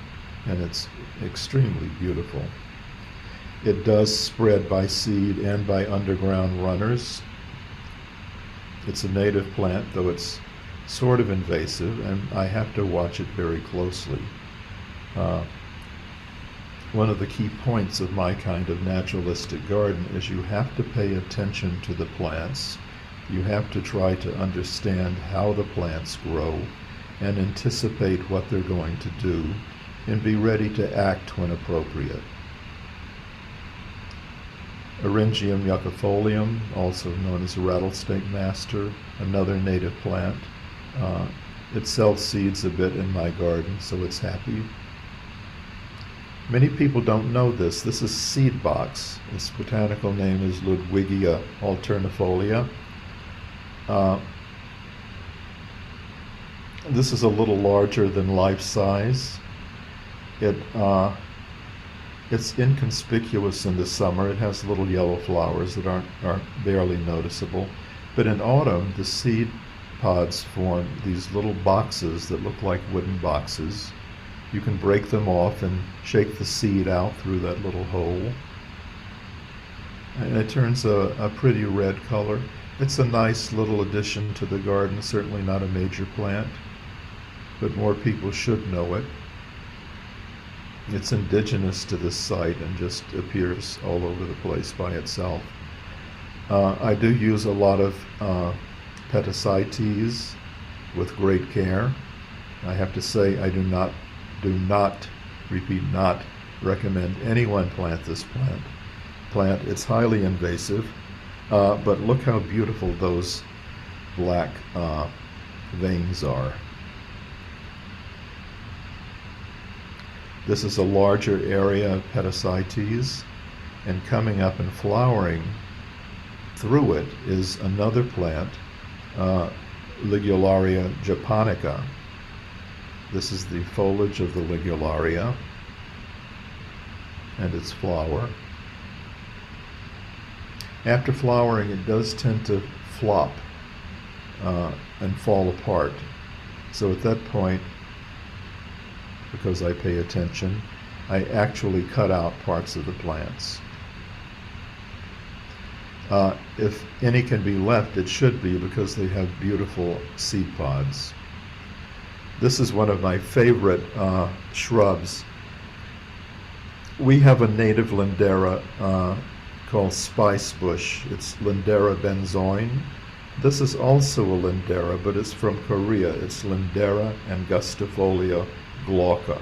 and it's extremely beautiful. It does spread by seed and by underground runners. It's a native plant, though it's sort of invasive, and I have to watch it very closely. One of the key points of my kind of naturalistic garden is you have to pay attention to the plants. You have to try to understand how the plants grow and anticipate what they're going to do and be ready to act when appropriate. Eryngium yuccifolium, also known as rattlesnake master, another native plant. It self-seeds a bit in my garden, so it's happy. Many people don't know this. This is seed box. Its botanical name is Ludwigia alternifolia. This is a little larger than life size. It's inconspicuous in the summer. It has little yellow flowers that aren't barely noticeable. But in autumn, the seed pods form these little boxes that look like wooden boxes. You can break them off and shake the seed out through that little hole. And it turns a pretty red color. It's a nice little addition to the garden, certainly not a major plant, but more people should know it. It's indigenous to this site and just appears all over the place by itself. I do use a lot of Petasites with great care. I have to say I do not recommend anyone plant this plant. It's highly invasive, but look how beautiful those black veins are. This is a larger area of Petasites, and coming up and flowering through it is another plant, Ligularia japonica. This is the foliage of the Ligularia and its flower. After flowering, it does tend to flop and fall apart. So at that point, because I pay attention, I actually cut out parts of the plants. If any can be left, it should be, because they have beautiful seed pods. This is one of my favorite shrubs. We have a native Lindera called spice bush. It's Lindera benzoin. This is also a Lindera, but it's from Korea. It's Lindera and Gustifolia Glauca.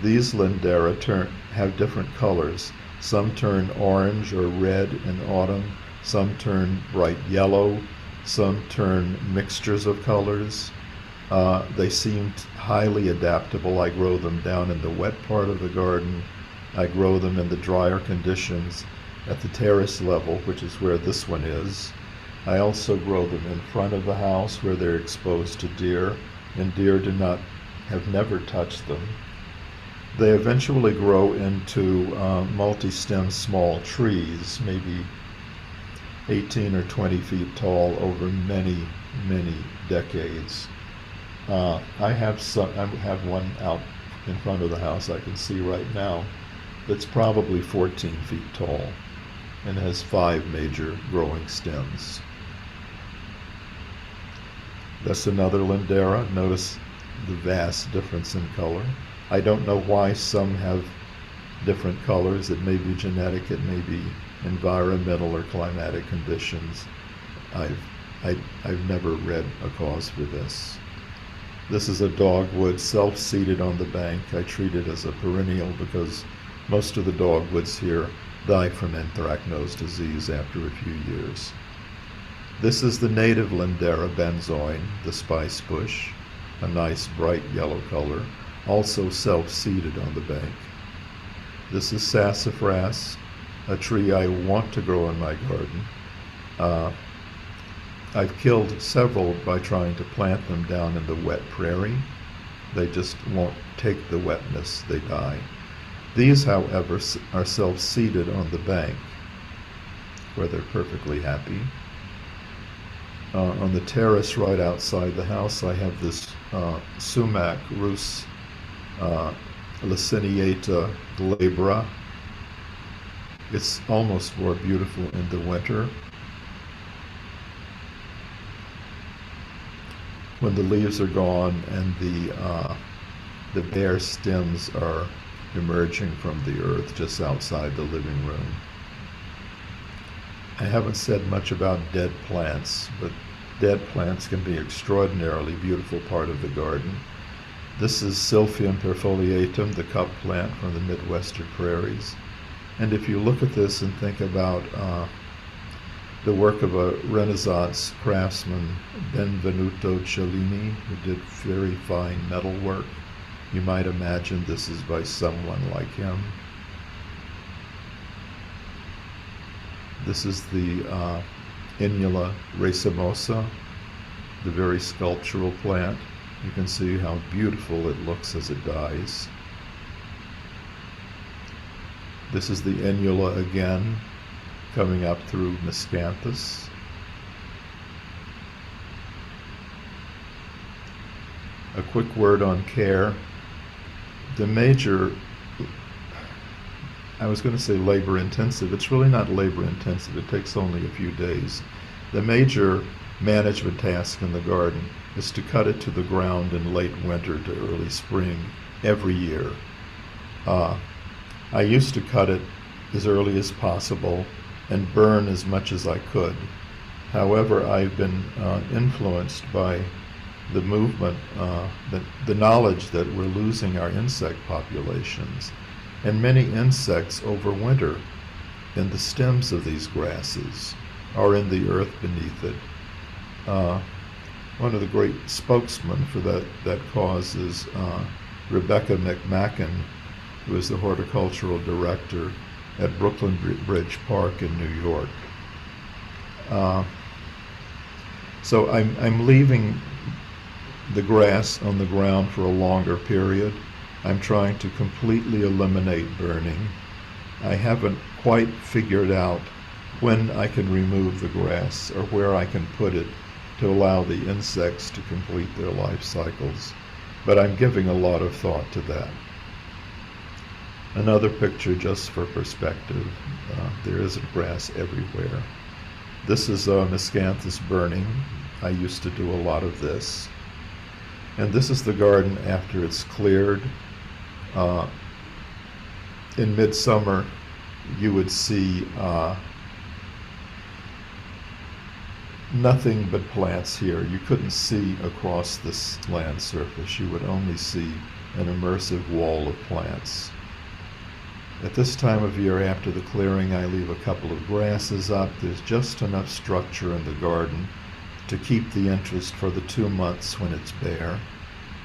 These Lindera have different colors. Some turn orange or red in autumn, some turn bright yellow, some turn mixtures of colors. They seem highly adaptable. I grow them down in the wet part of the garden. I grow them in the drier conditions at the terrace level, which is where this one is. I also grow them in front of the house where they're exposed to deer, and deer have never touched them. They eventually grow into multi-stem small trees, maybe 18 or 20 feet tall over many, many decades. I have one out in front of the house I can see right now that's probably 14 feet tall and has 5 major growing stems. That's another Lindera. Notice the vast difference in color. I don't know why some have different colors. It may be genetic, it may be environmental or climatic conditions. I've never read a cause for this. This is a dogwood self-seeded on the bank. I treat it as a perennial because most of the dogwoods here die from anthracnose disease after a few years. This is the native Lindera benzoin, the spice bush, a nice bright yellow color, also self-seeded on the bank. This is sassafras, a tree I want to grow in my garden. I've killed several by trying to plant them down in the wet prairie. They just won't take the wetness, they die. These, however, are self-seeded on the bank, where they're perfectly happy. On the terrace right outside the house, I have this sumac rus Liciniata glabra. It's almost more beautiful in the winter, when the leaves are gone and the bare stems are emerging from the earth just outside the living room. I haven't said much about dead plants, but dead plants can be an extraordinarily beautiful part of the garden. This is Silphium Perfoliatum, the cup plant from the Midwestern prairies. And if you look at this and think about the work of a Renaissance craftsman, Benvenuto Cellini, who did very fine metal work, you might imagine this is by someone like him. This is the Inularismosis, the very sculptural plant. You can see how beautiful it looks as it dies. This is the Inula again, coming up through Miscanthus. A quick word on care. The major, I was going to say labor intensive, it's really not labor intensive, it takes only a few days. The major management task in the garden is to cut it to the ground in late winter to early spring every year. I used to cut it as early as possible and burn as much as I could. However, I've been influenced by the movement, the knowledge that we're losing our insect populations, and many insects overwinter in the stems of these grasses or in the earth beneath it. One of the great spokesmen for that cause is Rebecca McMacken, who is the horticultural director at Brooklyn Bridge Park in New York. So I'm leaving the grass on the ground for a longer period. I'm trying to completely eliminate burning. I haven't quite figured out when I can remove the grass or where I can put it to allow the insects to complete their life cycles, but I'm giving a lot of thought to that. Another picture just for perspective. There isn't grass everywhere. This is Miscanthus burning. I used to do a lot of this. And this is the garden after it's cleared. in midsummer, you would see nothing but plants here. You couldn't see across this land surface. You would only see an immersive wall of plants. At this time of year after the clearing, I leave a couple of grasses up. There's just enough structure in the garden to keep the interest for the 2 months when it's bare.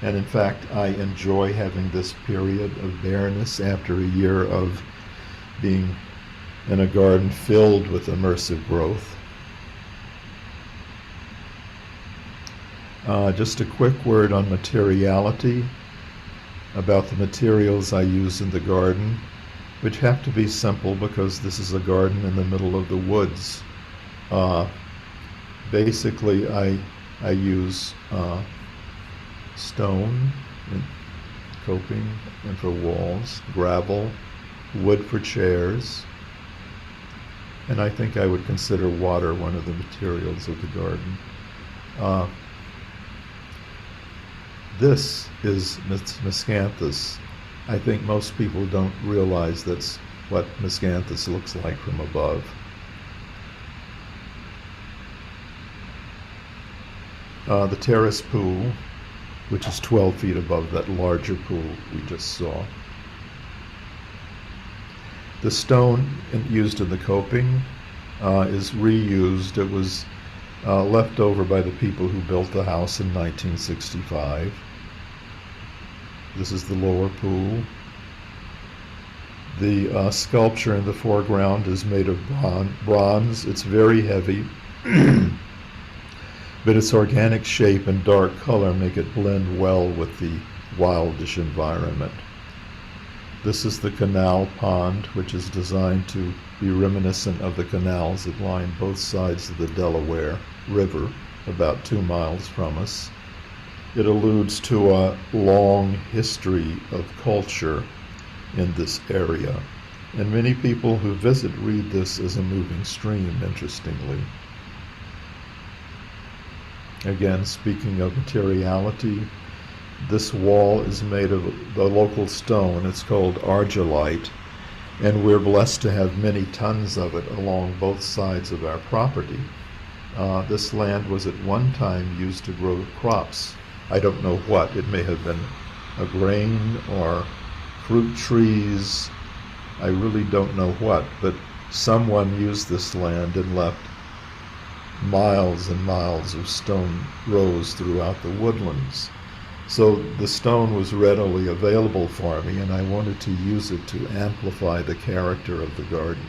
And in fact, I enjoy having this period of bareness after a year of being in a garden filled with immersive growth. Just a quick word on materiality, about the materials I use in the garden, which have to be simple because this is a garden in the middle of the woods. Basically, I use stone and coping and for walls, gravel, wood for chairs, and I think I would consider water one of the materials of the garden. This is miscanthus. I think most people don't realize that's what miscanthus looks like from above. The terrace pool, which is 12 feet above that larger pool we just saw. The stone used in the coping is reused. It was left over by the people who built the house in 1965. This is the lower pool. The sculpture in the foreground is made of bronze. It's very heavy, but its organic shape and dark color make it blend well with the wildish environment. This is the Canal Pond, which is designed to be reminiscent of the canals that line both sides of the Delaware River, about 2 miles from us. It alludes to a long history of culture in this area, and many people who visit read this as a moving stream, interestingly. Again, speaking of materiality, this wall is made of the local stone. It's called argillite, and we're blessed to have many tons of it along both sides of our property. This land was at one time used to grow crops. I don't know what. It may have been a grain or fruit trees. I really don't know what, but someone used this land and left miles and miles of stone rows throughout the woodlands. So the stone was readily available for me, and I wanted to use it to amplify the character of the garden.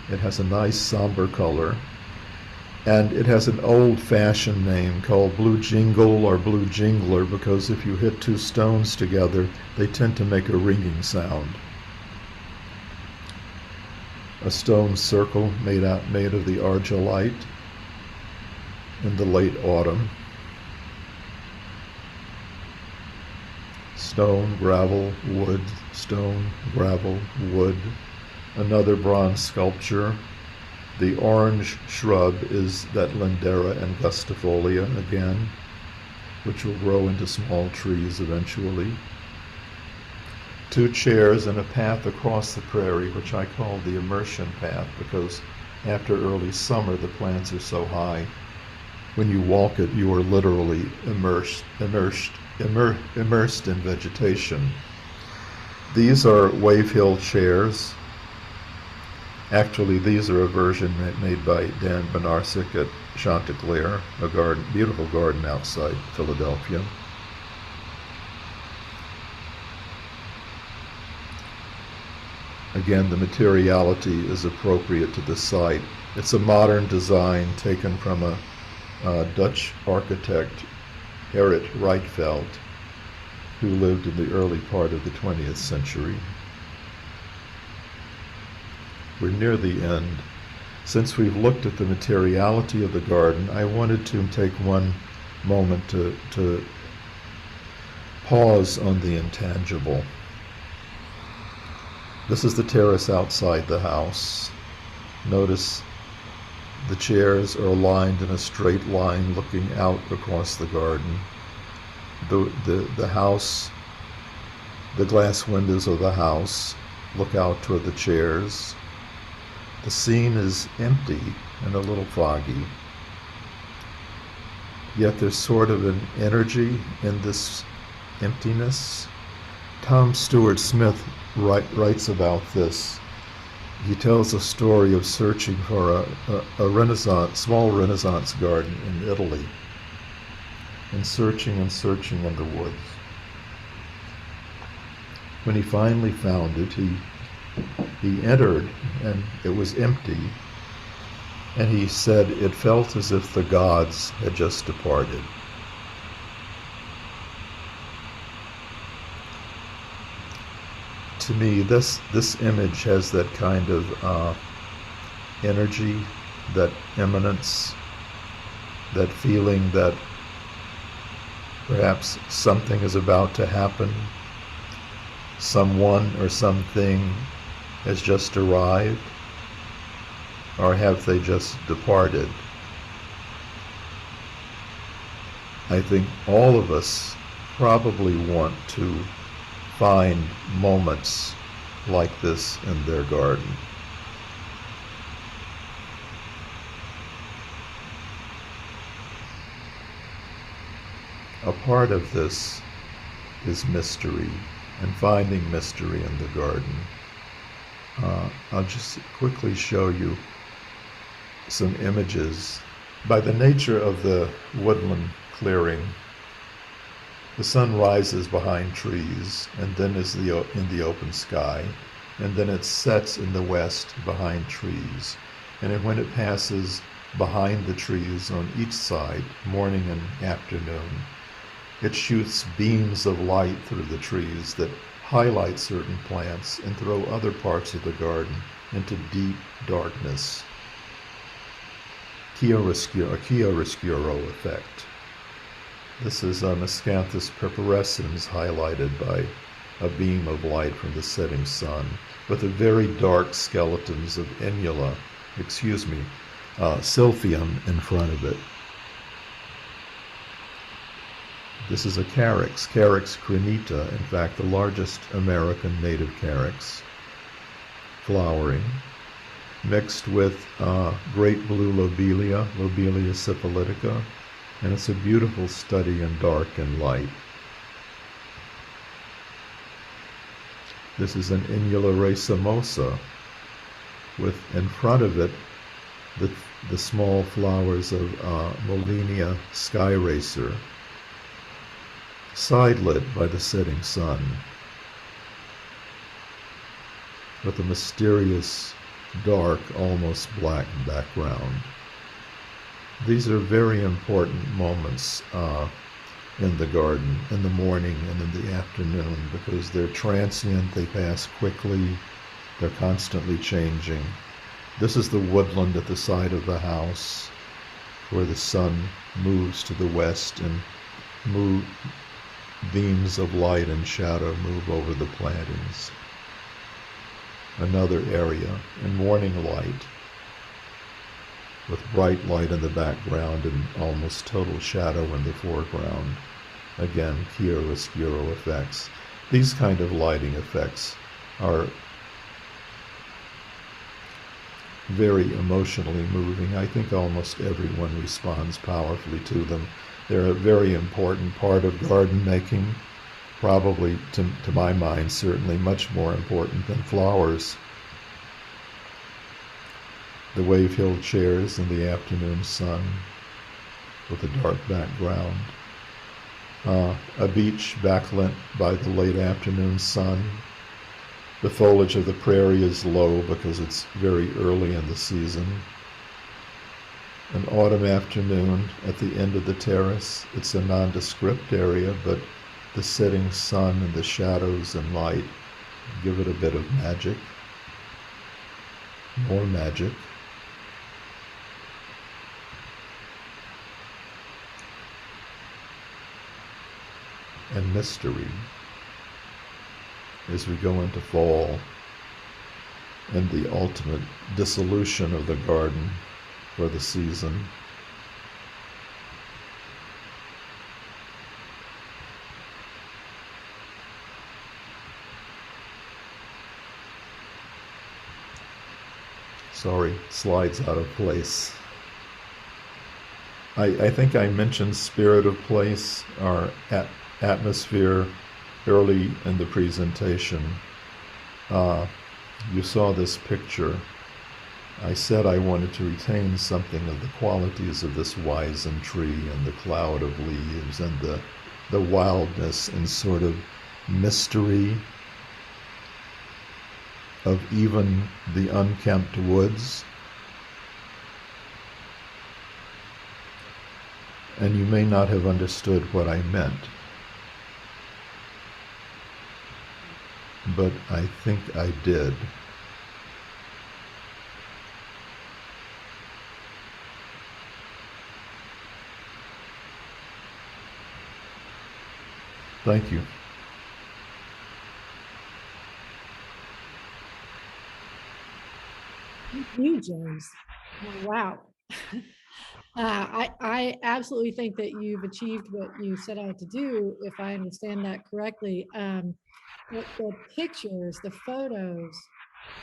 It has a nice somber color, and it has an old-fashioned name called blue jingle or blue jingler, because if you hit 2 stones together, they tend to make a ringing sound. A stone circle made of the argillite in the late autumn. Stone, gravel, wood, stone, gravel, wood. Another bronze sculpture. The orange shrub is that Lindera and Gustifolia again, which will grow into small trees eventually. 2 chairs and a path across the prairie, which I call the immersion path, because after early summer the plants are so high. When you walk it, you are literally immersed in vegetation. These are Wave Hill chairs. Actually, these are a version made by Dan Benarsic at Chanticleer, a beautiful garden outside Philadelphia. Again, the materiality is appropriate to the site. It's a modern design taken from a Dutch architect, Gerrit Rietveld, who lived in the early part of the 20th century. We're near the end. Since we've looked at the materiality of the garden, I wanted to take one moment to pause on the intangible. This is the terrace outside the house. Notice the chairs are aligned in a straight line looking out across the garden. The house The glass windows of the house look out toward the chairs. The scene is empty and a little foggy. Yet there's sort of an energy in this emptiness. Tom Stuart Smith writes about this. He tells a story of searching for a small Renaissance garden in Italy, and searching in the woods. When he finally found it, he entered, and it was empty, and he said it felt as if the gods had just departed. To me, this image has that kind of energy, that eminence, that feeling that perhaps something is about to happen, someone or something has just arrived, or have they just departed? I think all of us probably want to find moments like this in their garden. A part of this is mystery, and finding mystery in the garden. I'll just quickly show you some images. By the nature of the woodland clearing, the sun rises behind trees and then is in the open sky, and then it sets in the west behind trees. And when it passes behind the trees on each side, morning and afternoon, it shoots beams of light through the trees that highlight certain plants and throw other parts of the garden into deep darkness. A chiaroscuro effect. This is Miscanthus purpurescens highlighted by a beam of light from the setting sun, with the very dark skeletons of Silphium in front of it. This is a carex crinita, in fact the largest American native carex, flowering, mixed with great blue lobelia, Lobelia syphilitica, and it's a beautiful study in dark and light. This is an Inularismosis, with in front of it the small flowers of Mollinia sky racer, side-lit by the setting sun, with a mysterious, dark, almost black background. These are very important moments in the garden, in the morning and in the afternoon, because they're transient, they pass quickly, they're constantly changing. This is the woodland at the side of the house, where the sun moves to the west and beams of light and shadow move over the plantings. Another area in morning light, with bright light in the background and almost total shadow in the foreground. Again, chiaroscuro effects. These kind of lighting effects are very emotionally moving. I think almost everyone responds powerfully to them. They're a very important part of garden making, probably, to my mind, certainly much more important than flowers. The wave-hilled chairs in the afternoon sun with a dark background. A beach backlit by the late afternoon sun. The foliage of the prairie is low because it's very early in the season. An autumn afternoon at the end of the terrace. It's a nondescript area, but the setting sun and the shadows and light give it a bit of magic. More magic. And mystery as we go into fall and the ultimate dissolution of the garden for the season. sorry, slide's out of place. I think I mentioned spirit of place, our atmosphere, early in the presentation. You saw this picture. I said I wanted to retain something of the qualities of this wizen tree and the cloud of leaves and the wildness and sort of mystery of even the unkempt woods. And you may not have understood what I meant, but I think I did. Thank you. Thank you, James. Oh, wow. I absolutely think that you've achieved what you set out to do, if I understand that correctly. The pictures, the photos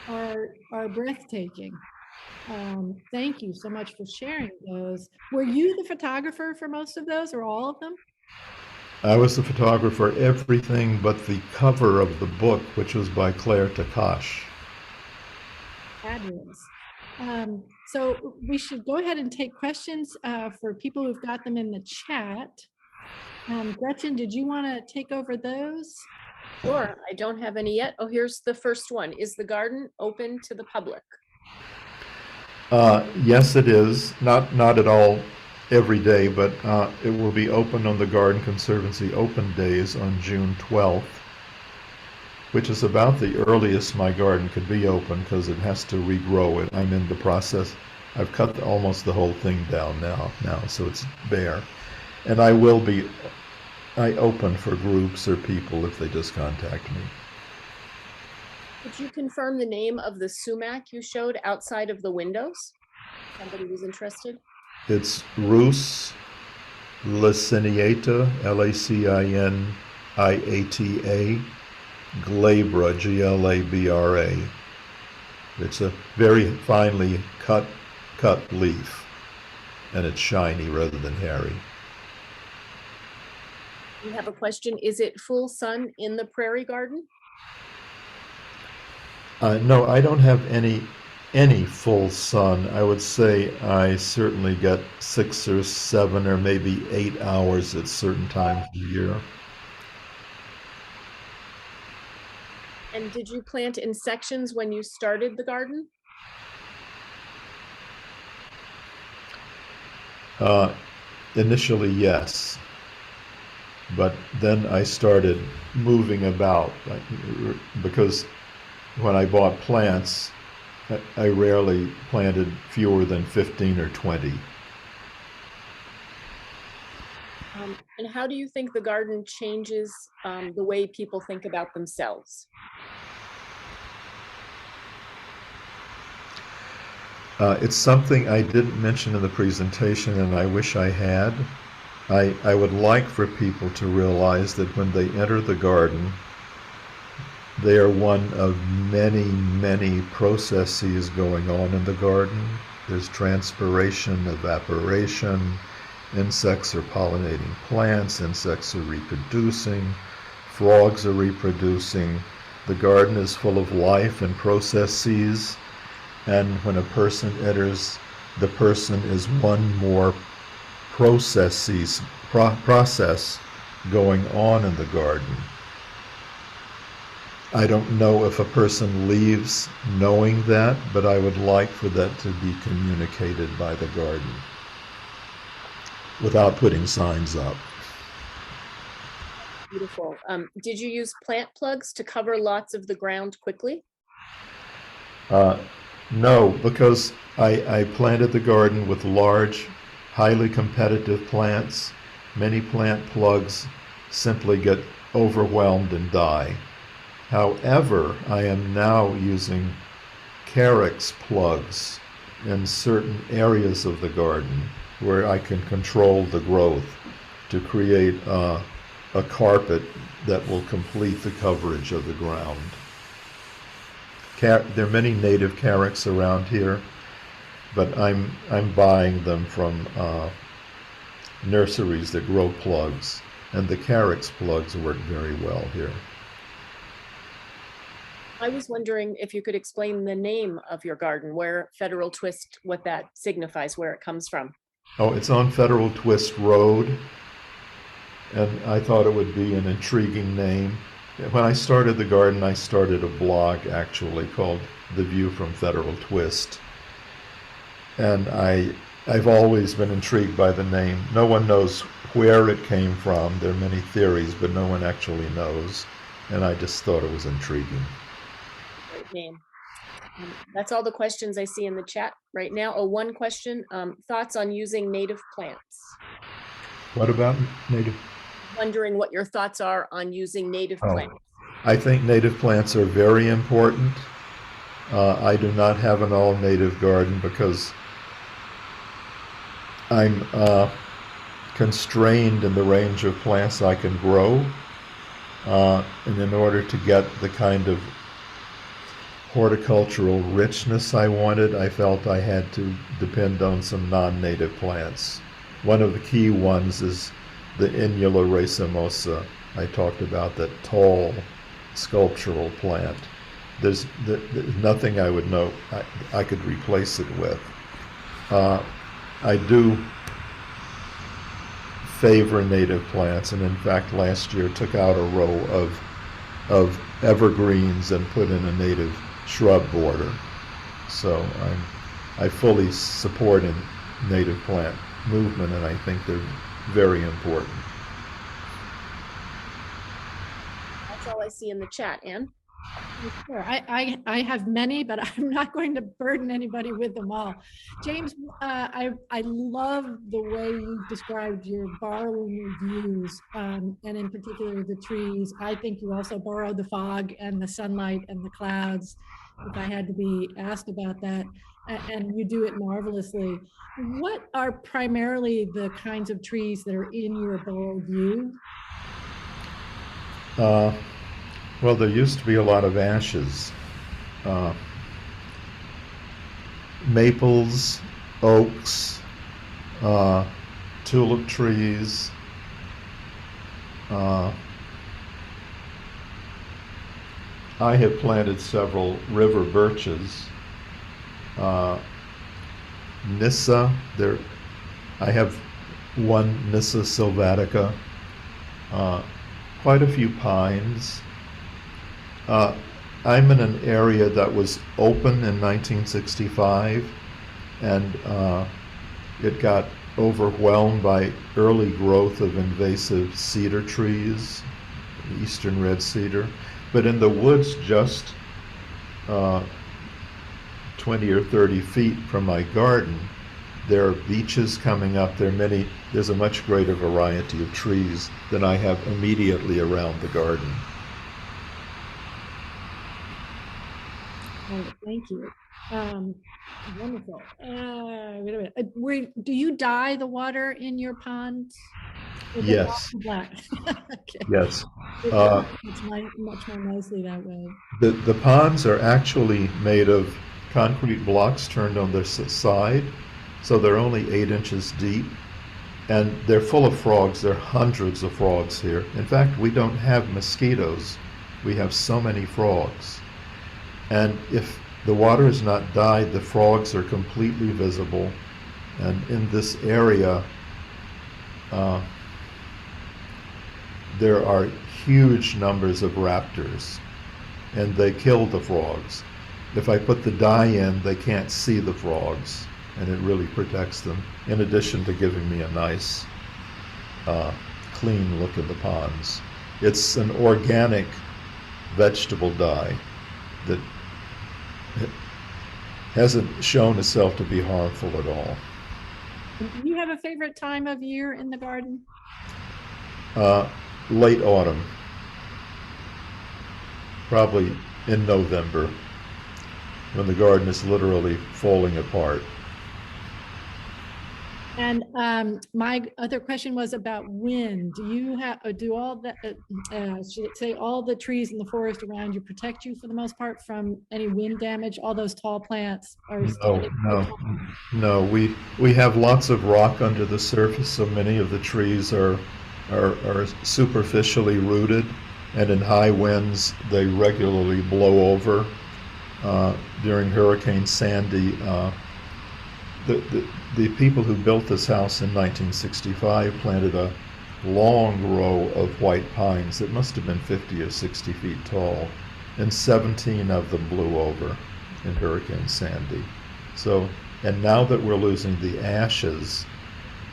are breathtaking. Thank you so much for sharing those. Were you the photographer for most of those or all of them? I was the photographer, everything but the cover of the book, which was by Claire Takash. Fabulous. So we should go ahead and take questions for people who've got them in the chat. Gretchen, did you want to take over those? Sure, I don't have any yet. Oh, here's the first one. Is the garden open to the public? Yes, it is. Not at all every day, but it will be open on the Garden Conservancy open days on June 12th, which is about the earliest my garden could be open because it has to regrow it. I'm in the process. I've cut almost the whole thing down now, so it's bare. And I open for groups or people if they just contact me. Could you confirm the name of the sumac you showed outside of the windows? Somebody was interested. It's Rus Liciniata, Laciniata, glabra, Glabra. It's a very finely cut leaf, and it's shiny rather than hairy. We have a question. Is it full sun in the Prairie Garden? No, I don't have any full sun. I would say I certainly get 6 or 7 or maybe 8 hours at certain times of the year. And did you plant in sections when you started the garden? Initially, yes. But then I started moving about because when I bought plants, I rarely planted fewer than 15 or 20. And how do you think the garden changes the way people think about themselves? It's something I didn't mention in the presentation, and I wish I had. I would like for people to realize that when they enter the garden, they are one of many processes going on in the garden. There's transpiration, evaporation, insects are pollinating plants, insects are reproducing, frogs are reproducing. The garden is full of life and processes, and when a person enters, the person is one more process going on in the garden. I don't know if a person leaves knowing that, but I would like for that to be communicated by the garden without putting signs up. Beautiful. Did you use plant plugs to cover lots of the ground quickly? No, because I planted the garden with large, highly competitive plants. Many plant plugs simply get overwhelmed and die. However, I am now using carex plugs in certain areas of the garden where I can control the growth to create a carpet that will complete the coverage of the ground. there are many native carex around here, but I'm buying them from nurseries that grow plugs, and the carex plugs work very well here. I was wondering if you could explain the name of your garden, where Federal Twist, what that signifies, where it comes from. Oh, it's on Federal Twist Road, and I thought it would be an intriguing name. When I started the garden, I started a blog actually called The View from Federal Twist. And I've always been intrigued by the name. No one knows where it came from. There are many theories, but no one actually knows. And I just thought it was intriguing. Great name. That's all the questions I see in the chat right now. Oh, one question, thoughts on using native plants? What about native? Wondering what your thoughts are on using native plants. I think native plants are very important. I do not have an all-native garden because I'm constrained in the range of plants I can grow. And in order to get the kind of horticultural richness I wanted, I felt I had to depend on some non-native plants. One of the key ones is the Inularismosis. I talked about that tall sculptural plant. There's nothing I would know I could replace it with. I do favor native plants, and in fact last year took out a row of evergreens and put in a native shrub border. So I fully support a native plant movement, and I think they're very important. That's all I see in the chat, Anne. Sure. I have many, but I'm not going to burden anybody with them all. James, I love the way you described your borrowing views, and in particular the trees. I think you also borrowed the fog and the sunlight and the clouds, if I had to be asked about that, and you do it marvelously. What are primarily the kinds of trees that are in your borrowed view? Well, there used to be a lot of ashes. Maples, oaks, tulip trees, I have planted several river birches. Nyssa, I have one Nyssa sylvatica, quite a few pines. I'm in an area that was open in 1965, and it got overwhelmed by early growth of invasive cedar trees, eastern red cedar. But in the woods just 20 or 30 feet from my garden, there are beeches coming up. There's a much greater variety of trees than I have immediately around the garden. Oh, thank you. Wonderful. Wait a minute. Do you dye the water in your ponds? Yes. Black. Okay. Yes. It's much more nicely that way. The ponds are actually made of concrete blocks turned on their side, so they're only 8 inches deep, and they're full of frogs. There are hundreds of frogs here. In fact, we don't have mosquitoes. We have so many frogs. And if the water is not dyed, the frogs are completely visible. And in this area, there are huge numbers of raptors, and they kill the frogs. If I put the dye in, they can't see the frogs, and it really protects them, in addition to giving me a nice, clean look at the ponds. It's an organic vegetable dye that hasn't shown itself to be harmful at all. Do you have a favorite time of year in the garden? Late autumn, probably in November, when the garden is literally falling apart. And my other question was about wind. Do you have, do all the, should it say all the trees in the forest around you protect you for the most part from any wind damage? All those tall plants are No, standing. no. We have lots of rock under the surface, so many of the trees are superficially rooted, and in high winds they regularly blow over. During Hurricane Sandy, the people who built this house in 1965 planted a long row of white pines that must have been 50 or 60 feet tall, and 17 of them blew over in Hurricane Sandy. So, and now that we're losing the ashes,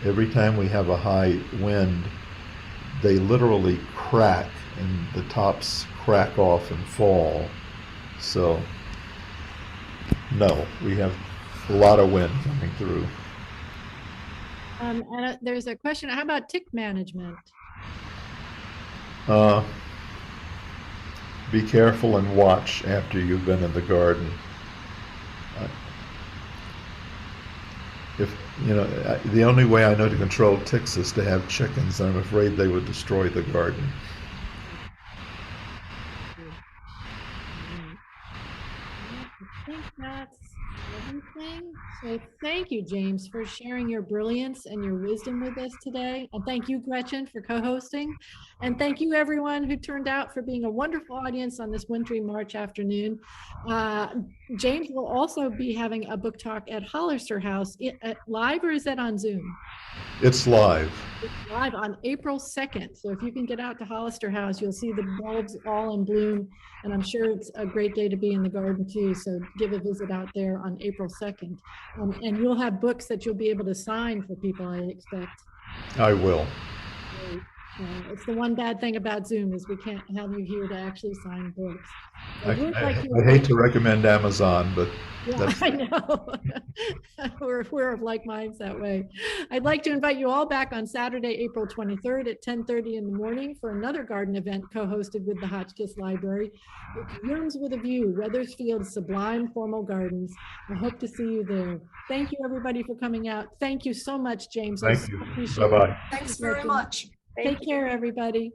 every time we have a high wind, they literally crack and the tops crack off and fall. So, no, we have a lot of wind coming through. And there's a question, how about tick management? Be careful and watch after you've been in the garden. If you know, the only way I know to control ticks is to have chickens. I'm afraid they would destroy the garden. I think that's everything. So thank you, James, for sharing your brilliance and your wisdom with us today. And thank you, Gretchen, for co-hosting. And thank you, everyone who turned out, for being a wonderful audience on this wintry March afternoon. James will also be having a book talk at Hollister House. Live, or is that on Zoom? It's live. It's live on April 2nd. So if you can get out to Hollister House, you'll see the bulbs all in bloom. And I'm sure it's a great day to be in the garden too. So give a visit out there on April 2nd. And you'll have books that you'll be able to sign for people, I expect. I will. It's the one bad thing about Zoom is we can't have you here to actually sign books. I hate to recommend Amazon, but yeah, I know. we're of like minds that way. I'd like to invite you all back on Saturday, April 23rd at 10:30 in the morning for another garden event co-hosted with the Hotchkiss Library. It's Rooms with a View, Weathersfield's Sublime Formal Gardens. I hope to see you there. Thank you, everybody, for coming out. Thank you so much, James. Thank you. Bye-bye. Thanks very much. Take care, everybody.